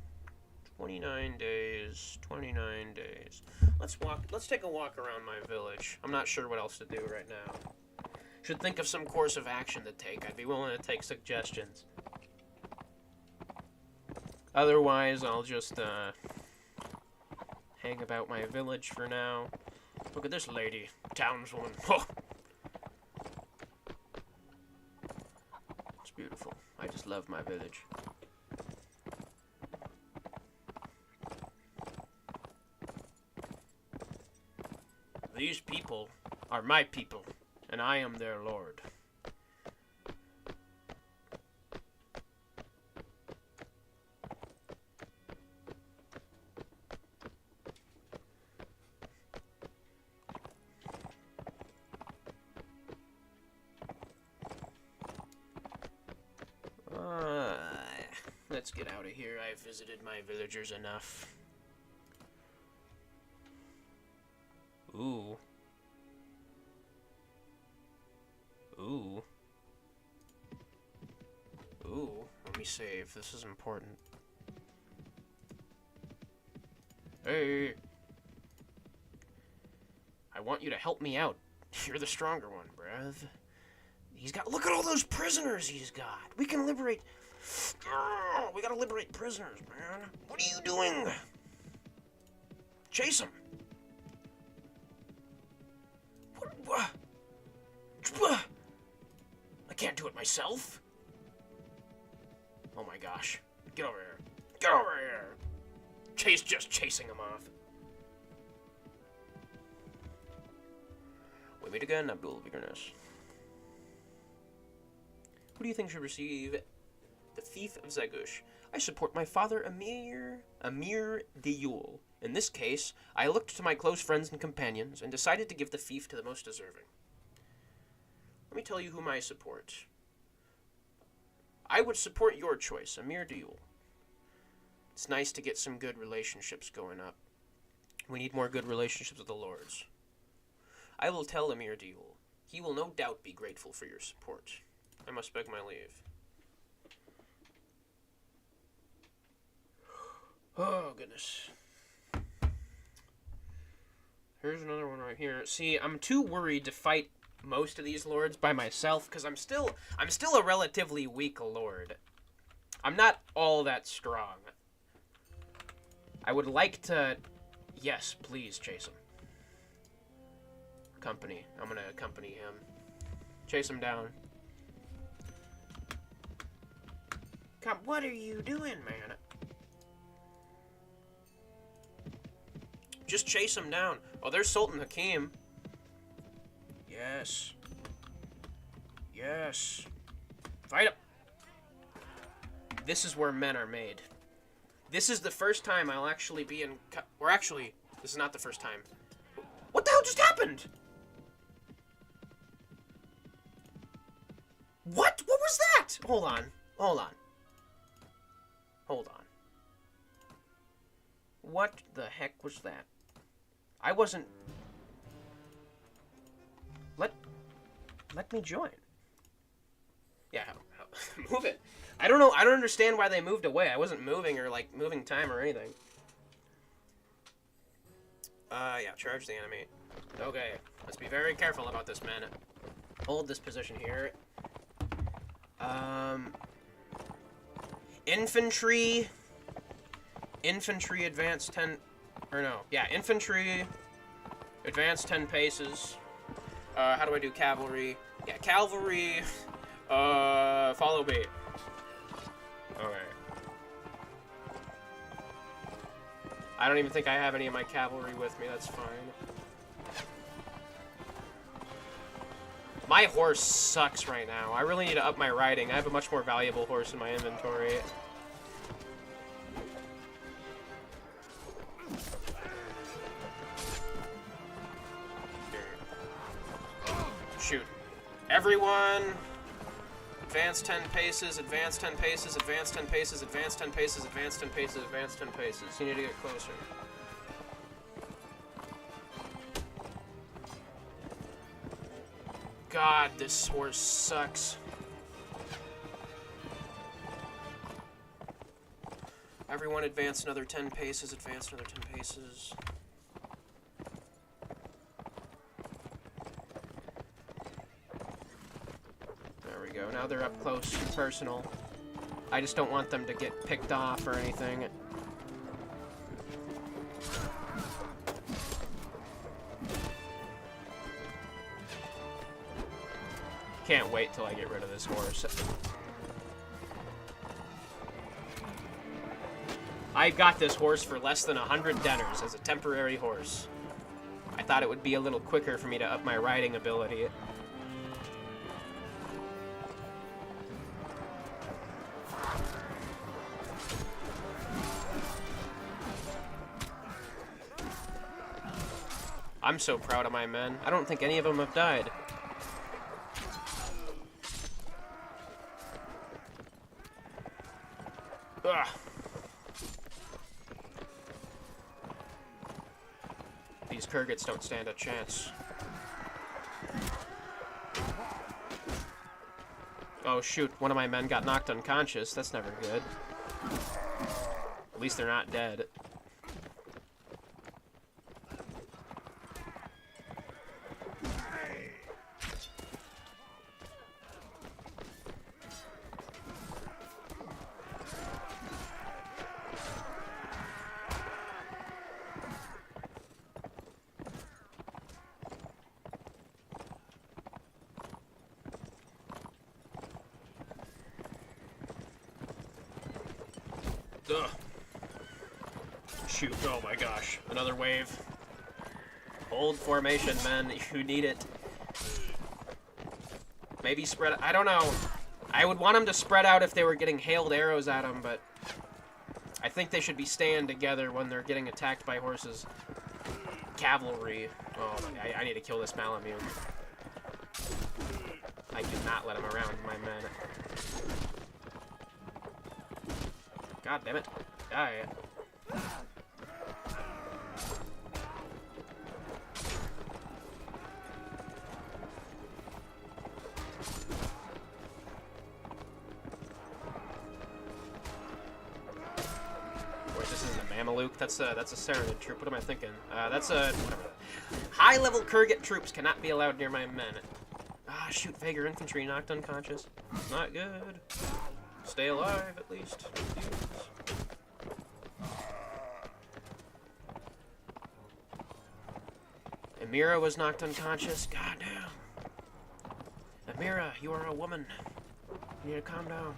29 days. 29 days. Let's take a walk around my village. I'm not sure what else to do right now. Should think of some course of action to take. I'd be willing to take suggestions. Otherwise, I'll just, hang about my village for now. Look at this lady, townswoman. Oh. It's beautiful. I just love my village. These people are my people, and I am their lord. let's get out of here. I've visited my villagers enough. Ooh. Ooh. Ooh. Let me save. This is important. Hey. I want you to help me out. You're the stronger one, bruv. He's got... Look at all those prisoners he's got. We can liberate... Oh, we gotta liberate prisoners, man. What are you doing? Chase him. What? I can't do it myself. Oh my gosh. Get over here. Get over here. Chase just chasing him off. We meet again, Abdul Vigorness. Who do you think should receive the Fief of Zagush? I support my father, Amir de Yule. In this case, I looked to my close friends and companions and decided to give the fief to the most deserving. Let me tell you whom I support. I would support your choice, Amir de Yule. It's nice to get some good relationships going up. We need more good relationships with the lords. I will tell Amir de Yule. He will no doubt be grateful for your support. I must beg my leave. Oh, goodness. Here's another one right here. See, I'm too worried to fight most of these lords by myself, because I'm still a relatively weak lord. I'm not all that strong. I would like to... Yes, please chase him. Company. I'm gonna accompany him. Chase him down. Come, what are you doing, man? Just chase him down. Oh, there's Sultan Hakim. Yes. Yes. Fight him. This is where men are made. This is the first time I'll actually be in... Or actually, this is not the first time. What the hell just happened? What? What was that? Hold on. Hold on. Hold on. What the heck was that? I wasn't... Let me join. Yeah, move it. I don't know. I don't understand why they moved away. I wasn't moving or, like, moving time or anything. Yeah, charge the enemy. Okay, let's be very careful about this, man. Hold this position here. Infantry advance 10... Or no, yeah, infantry advance 10 paces. How do I do cavalry? Yeah, cavalry, follow me. Okay. I don't even think I have any of my cavalry with me, that's fine. My horse sucks right now. I really need to up my riding. I have a much more valuable horse in my inventory. Shoot. Everyone, advance 10 paces, advance 10 paces, advance 10 paces, advance 10 paces, advance 10 paces, advance 10 paces. You need to get closer. God, this horse sucks. Everyone advance another 10 paces, advance another 10 paces. Now they're up close and personal. I just don't want them to get picked off or anything. Can't wait till I get rid of this horse. I got this horse for less than 100 denars as a temporary horse. I thought it would be a little quicker for me to up my riding ability. I'm so proud of my men. I don't think any of them have died. Ugh. These Kurgats don't stand a chance. Oh shoot, one of my men got knocked unconscious. That's never good. At least they're not dead. Ugh. Shoot, oh my gosh. Another wave. Hold formation, men. You need it. Maybe spread... I don't know. I would want them to spread out if they were getting hailed arrows at them, but... I think they should be staying together when they're getting attacked by horses. Cavalry. Oh, I need to kill this Malamute. I do not let him around my men. God damn it. Die. Wait, this isn't a Mameluke. That's a Sarranid troop. What am I thinking? That's a... whatever. High-level Kurgat troops cannot be allowed near my men. Ah, shoot. Vagar infantry knocked unconscious. Not good. Stay alive, at least. Amira was knocked unconscious. God damn. Amira, you are a woman. You need to calm down.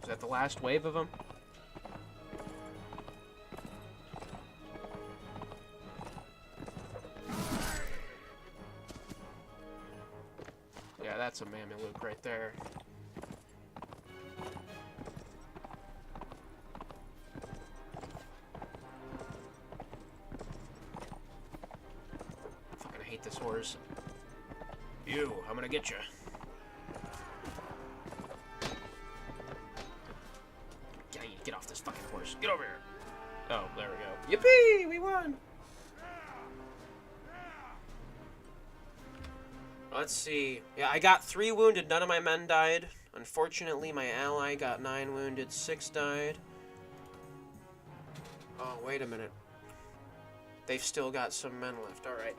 Is that the last wave of them? Yeah, that's a Mameluke right there. Fucking hate this horse. You, I'm gonna get you. Get off this fucking horse. Get over here. Oh, there we go. Yippee! We won! Let's see. Yeah, I got 3 wounded. None of my men died. Unfortunately, my ally got 9 wounded. 6 died. Oh, wait a minute. They've still got some men left. Alright.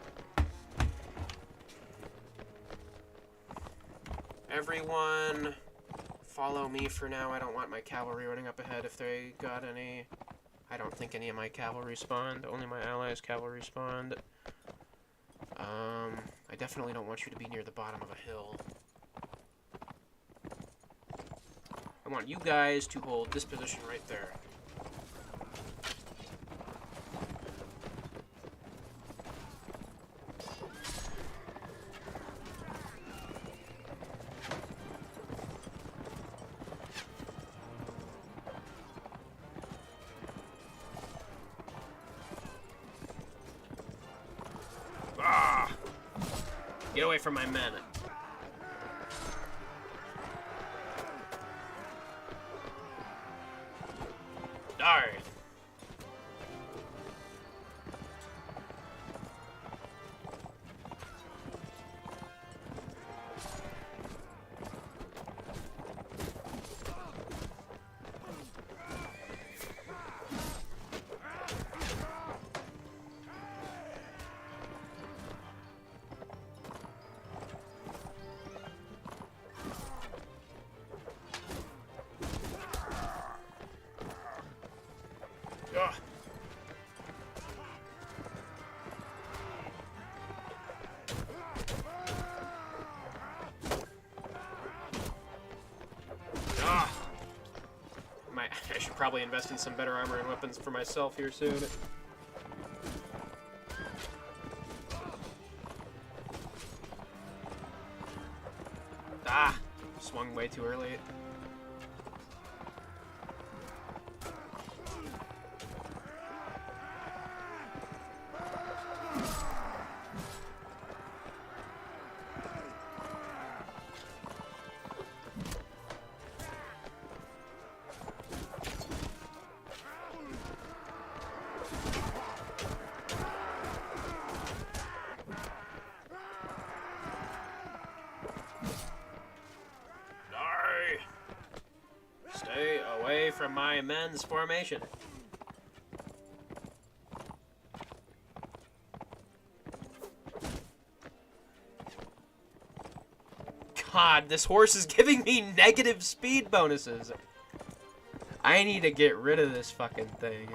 Everyone... follow me for now. I don't want my cavalry running up ahead if they got any. I don't think any of my cavalry spawned. Only my allies' cavalry spawned. I definitely don't want you to be near the bottom of a hill. I want you guys to hold this position right there. Get away from my men. Darn. Ugh. I should probably invest in some better armor and weapons for myself here soon. Ah! Swung way too early. from my men's formation. God, this horse is giving me negative speed bonuses. I need to get rid of this fucking thing.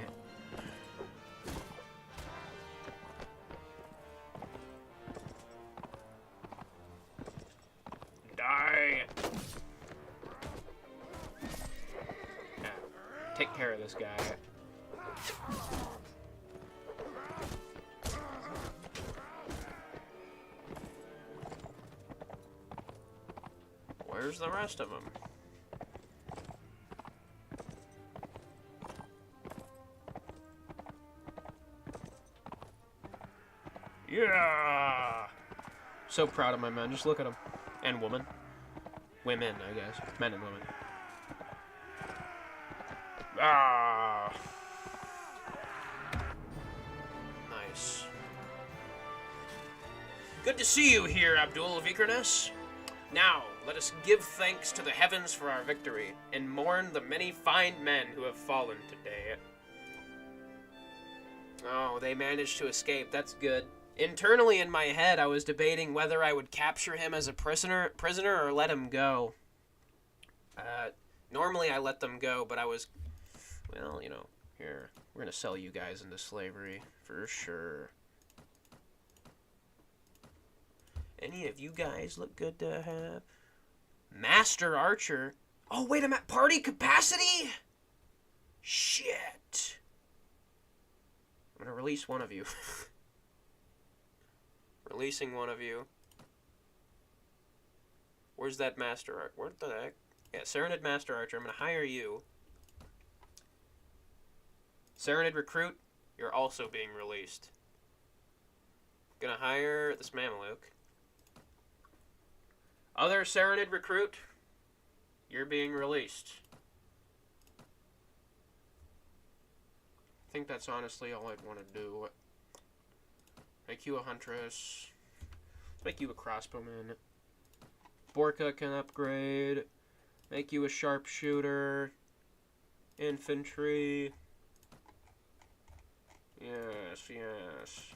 Die. Yeah. Take care of this guy. Where's the rest of them? Yeah! So proud of my men. Just look at them. And woman. Women, I guess. Men and women. Ah! Nice. Good to see you here, Abdul Vikernes. Now, let us give thanks to the heavens for our victory, and mourn the many fine men who have fallen today. Oh, they managed to escape. That's good. Internally in my head, I was debating whether I would capture him as a prisoner or let him go. Normally I let them go, but I was, well, you know, here, we're gonna sell you guys into slavery, for sure. Any of you guys look good to have? Master Archer? Oh, wait, I'm at party capacity? Shit. I'm gonna release one of you. Releasing one of you. Where's that Master Archer? Where the heck? Yeah, Sarranid Master Archer. I'm gonna hire you. Sarranid Recruit, you're also being released. Gonna hire this Mameluke. Other Sarranid Recruit, you're being released. I think that's honestly all I'd want to do. Make you a Huntress. Make you a Crossbowman. Borka can upgrade. Make you a Sharpshooter. Infantry. Yes, yes.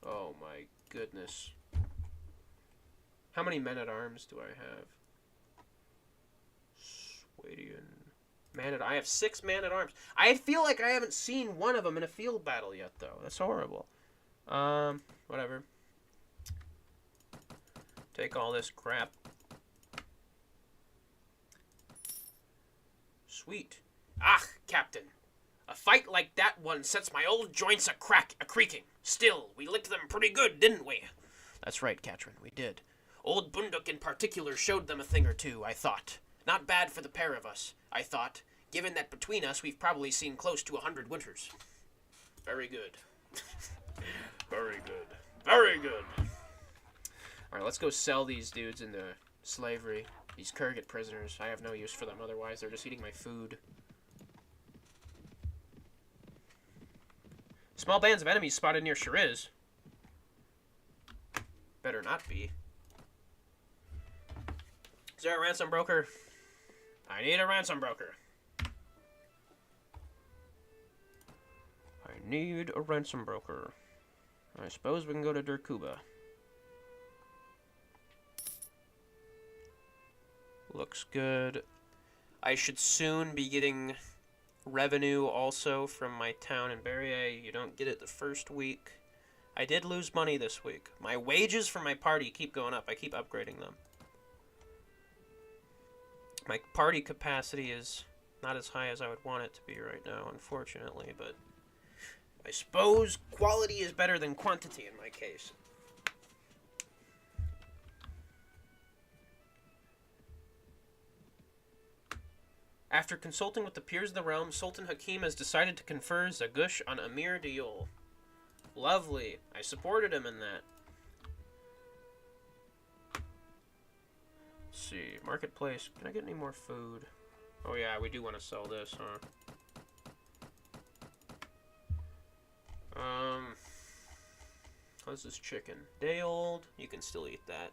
Oh my goodness. How many men-at-arms do I have? Swadian. I have 6 man-at-arms. I feel like I haven't seen one of them in a field battle yet, though. That's horrible. Whatever. Take all this crap. Sweet. Ah, Captain. A fight like that one sets my old joints a-creaking. Still, we licked them pretty good, didn't we? That's right, Katrin, we did. Old Bunduk in particular showed them a thing or two, I thought. Not bad for the pair of us, I thought, given that between us we've probably seen close to 100 winters. Very good. Very good. Very good. Alright, let's go sell these dudes into slavery. These Kurgan prisoners. I have no use for them otherwise. They're just eating my food. Small bands of enemies spotted near Shiriz. Better not be. Is there a ransom broker? I need a ransom broker. I need a ransom broker. I suppose we can go to Durkuba. Looks good. I should soon be getting revenue also from my town in Berrier. You don't get it the first week. I did lose money this week. My wages for my party keep going up. I keep upgrading them. My party capacity is not as high as I would want it to be right now, unfortunately, but I suppose quality is better than quantity in my case. After consulting with the peers of the realm, Sultan Hakim has decided to confer Zagush on Amir Diol. Lovely. I supported him in that. Let's see. Marketplace. Can I get any more food? Oh yeah, we do want to sell this, huh? How's this chicken? Day old. You can still eat that.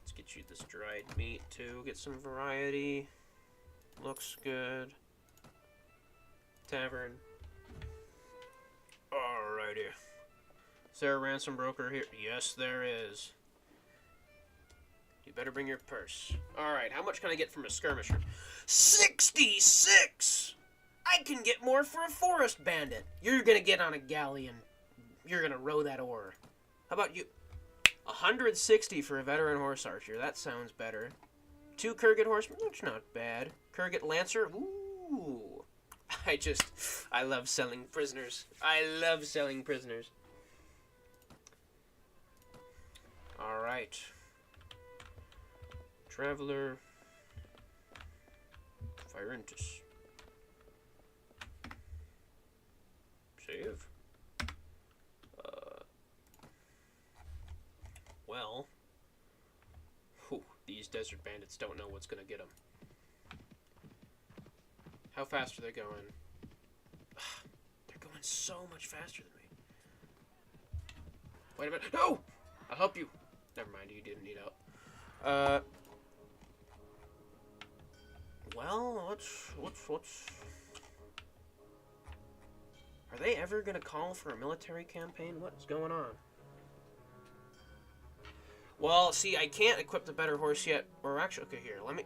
Let's get you this dried meat, too. Get some variety. Looks good. Tavern. Alrighty. Is there a ransom broker here? Yes, there is. You better bring your purse. Alright, how much can I get from a skirmisher? 66! I can get more for a forest bandit. You're gonna get on a galleon. You're gonna row that oar. How about you? 160 for a veteran horse archer. That sounds better. 2 Kurgan horsemen. That's not bad. Kurgan lancer. Ooh. I love selling prisoners. I love selling prisoners. Alright. Traveler. Firentus. Save. Well. Whew, these desert bandits don't know what's gonna get them. How fast are they going? They're going so much faster than me. Wait a minute. No! I'll help you. Never mind, you didn't need help. Well, what's... Are they ever gonna call for a military campaign? What's going on? Well, see, I can't equip the better horse yet. Or actually, okay, here, let me...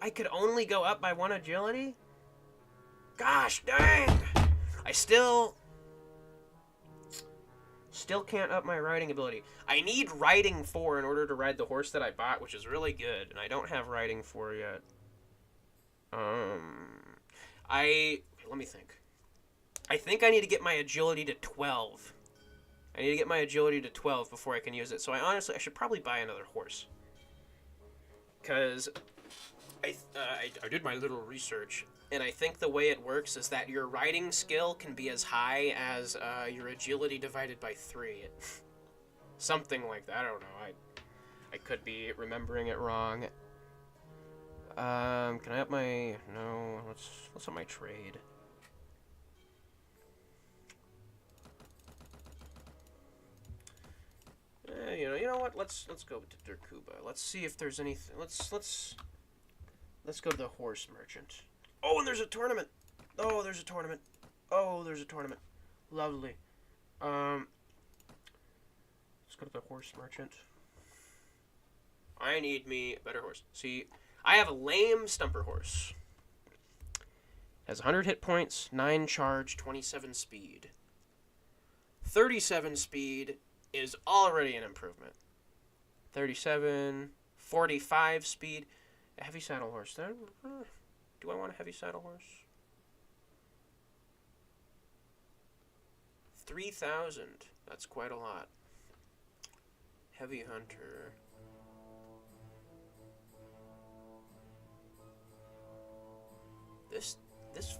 I could only go up by 1 agility? Gosh, dang! I still can't up my riding ability. I need riding 4 in order to ride the horse that I bought, which is really good, and I don't have riding 4 yet. Let me think. I think I need to get my agility to 12. I need to get my agility to 12 before I can use it. So I should probably buy another horse. Because I did my little research, and I think the way it works is that your riding skill can be as high as your agility divided by 3. Something like that. I don't know. I could be remembering it wrong. Can I up my... No, let's up my trade. You know what? Let's go to Derkuba. Let's see if there's anything. Let's go to the horse merchant. Oh, and there's a tournament. Oh, there's a tournament. Oh, there's a tournament. Lovely. Let's go to the horse merchant. I need me a better horse. See, I have a lame stumper horse. Has 100 hit points, 9 charge, 27 speed. 37 speed is already an improvement. 37, 45 speed. A heavy saddle horse. Do I want a heavy saddle horse? 3,000. That's quite a lot. Heavy hunter. This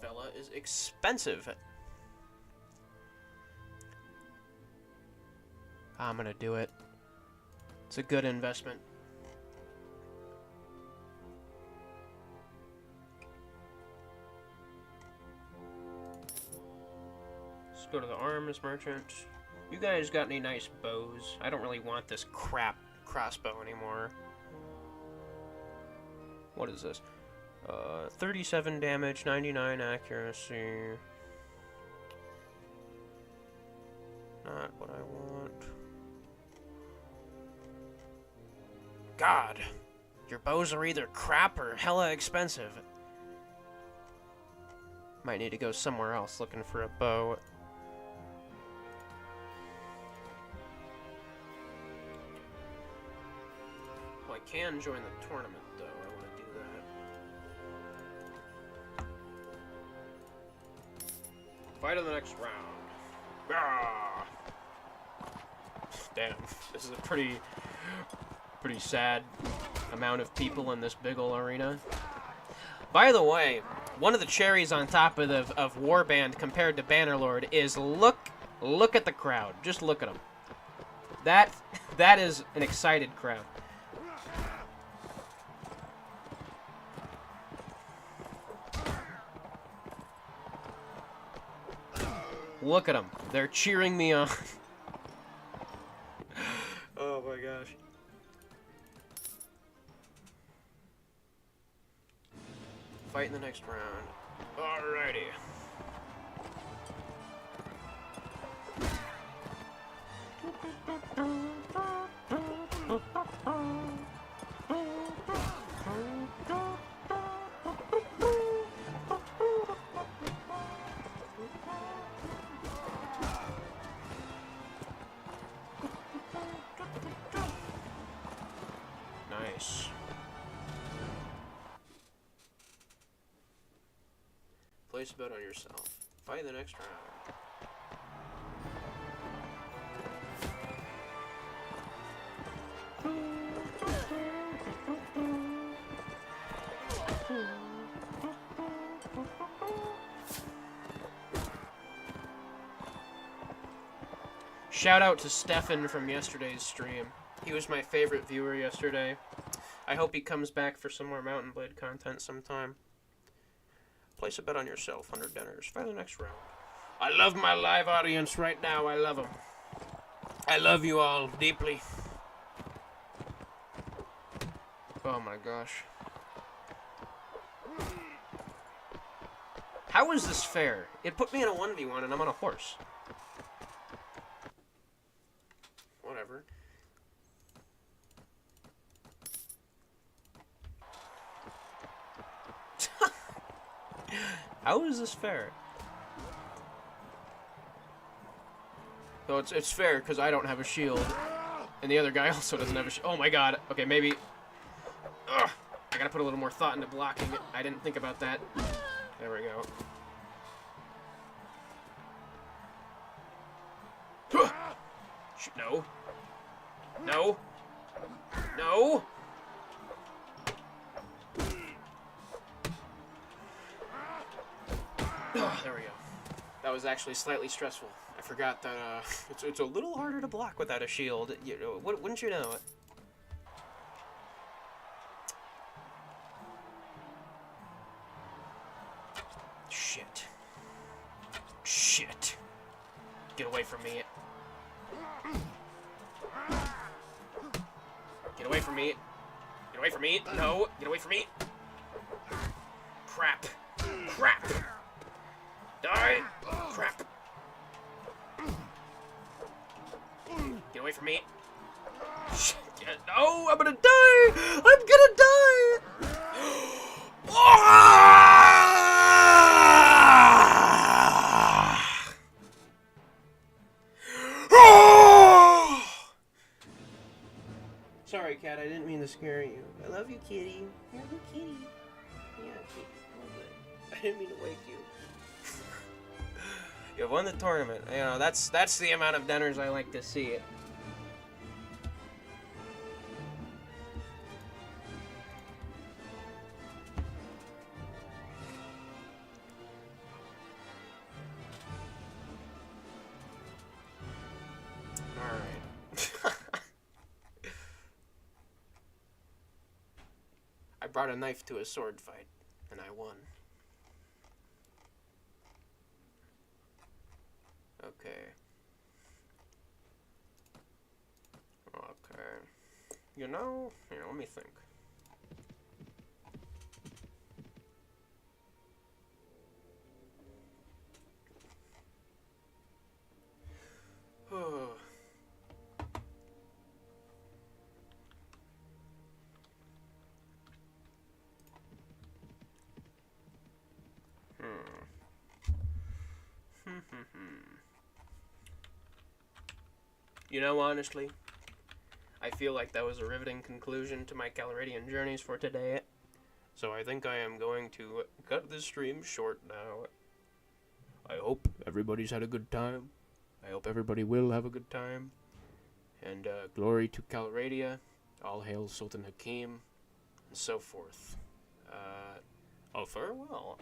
fella is expensive. I'm gonna do it. It's a good investment. Let's go to the arms merchant. You guys got any nice bows? I don't really want this crap crossbow anymore. What is this? 37 damage, 99 accuracy. Not what I want. God, your bows are either crap or hella expensive. Might need to go somewhere else looking for a bow. Well, I can join the tournament, though. I want to do that. Fight in the next round. Ah! Damn, this is a pretty sad amount of people in this big ol' arena. By the way, one of the cherries on top of Warband compared to Bannerlord is look at the crowd. Just look at them. That is an excited crowd. Look at them. They're cheering me on. Oh my gosh. Fight in the next round. Alrighty. Nice. Place a bet on yourself. Fight the next round. Shout out to Stefan from yesterday's stream. He was my favorite viewer yesterday. I hope he comes back for some more Mountain Blade content sometime. Place a bet on yourself, 100 dinners. Find the next round. I love my live audience right now. I love them. I love you all deeply. Oh my gosh. How is this fair? It put me in a 1v1 and I'm on a horse. Whatever. How is this fair? So it's fair because I don't have a shield, and the other guy also doesn't have a shield. Oh my god. Okay, maybe. Ugh, I gotta put a little more thought into blocking it. I didn't think about that. There we go. No. No. No. There we go. That was actually slightly stressful. I forgot that it's a little harder to block without a shield. You know, wouldn't you know it? Shit. Shit. Get away from me. Get away from me. Get away from me. No. Get away from me. Crap. Crap. Die. Crap. Get away from me. Shit. No, I'm gonna die. I'm gonna die. Sorry, cat. I didn't mean to scare you. I love you, kitty. You're a good kitty. Yeah, kitty. I didn't mean to wake you. You won the tournament. You know, that's the amount of dinners I like to see it. Alright. I brought a knife to a sword fight, and I won. Okay. Okay. You know, here, let me think. You know, honestly, I feel like that was a riveting conclusion to my Calradian journeys for today. So I think I am going to cut this stream short now. I hope everybody's had a good time. I hope everybody will have a good time. And glory to Calradia, all hail Sultan Hakim, and so forth. Farewell.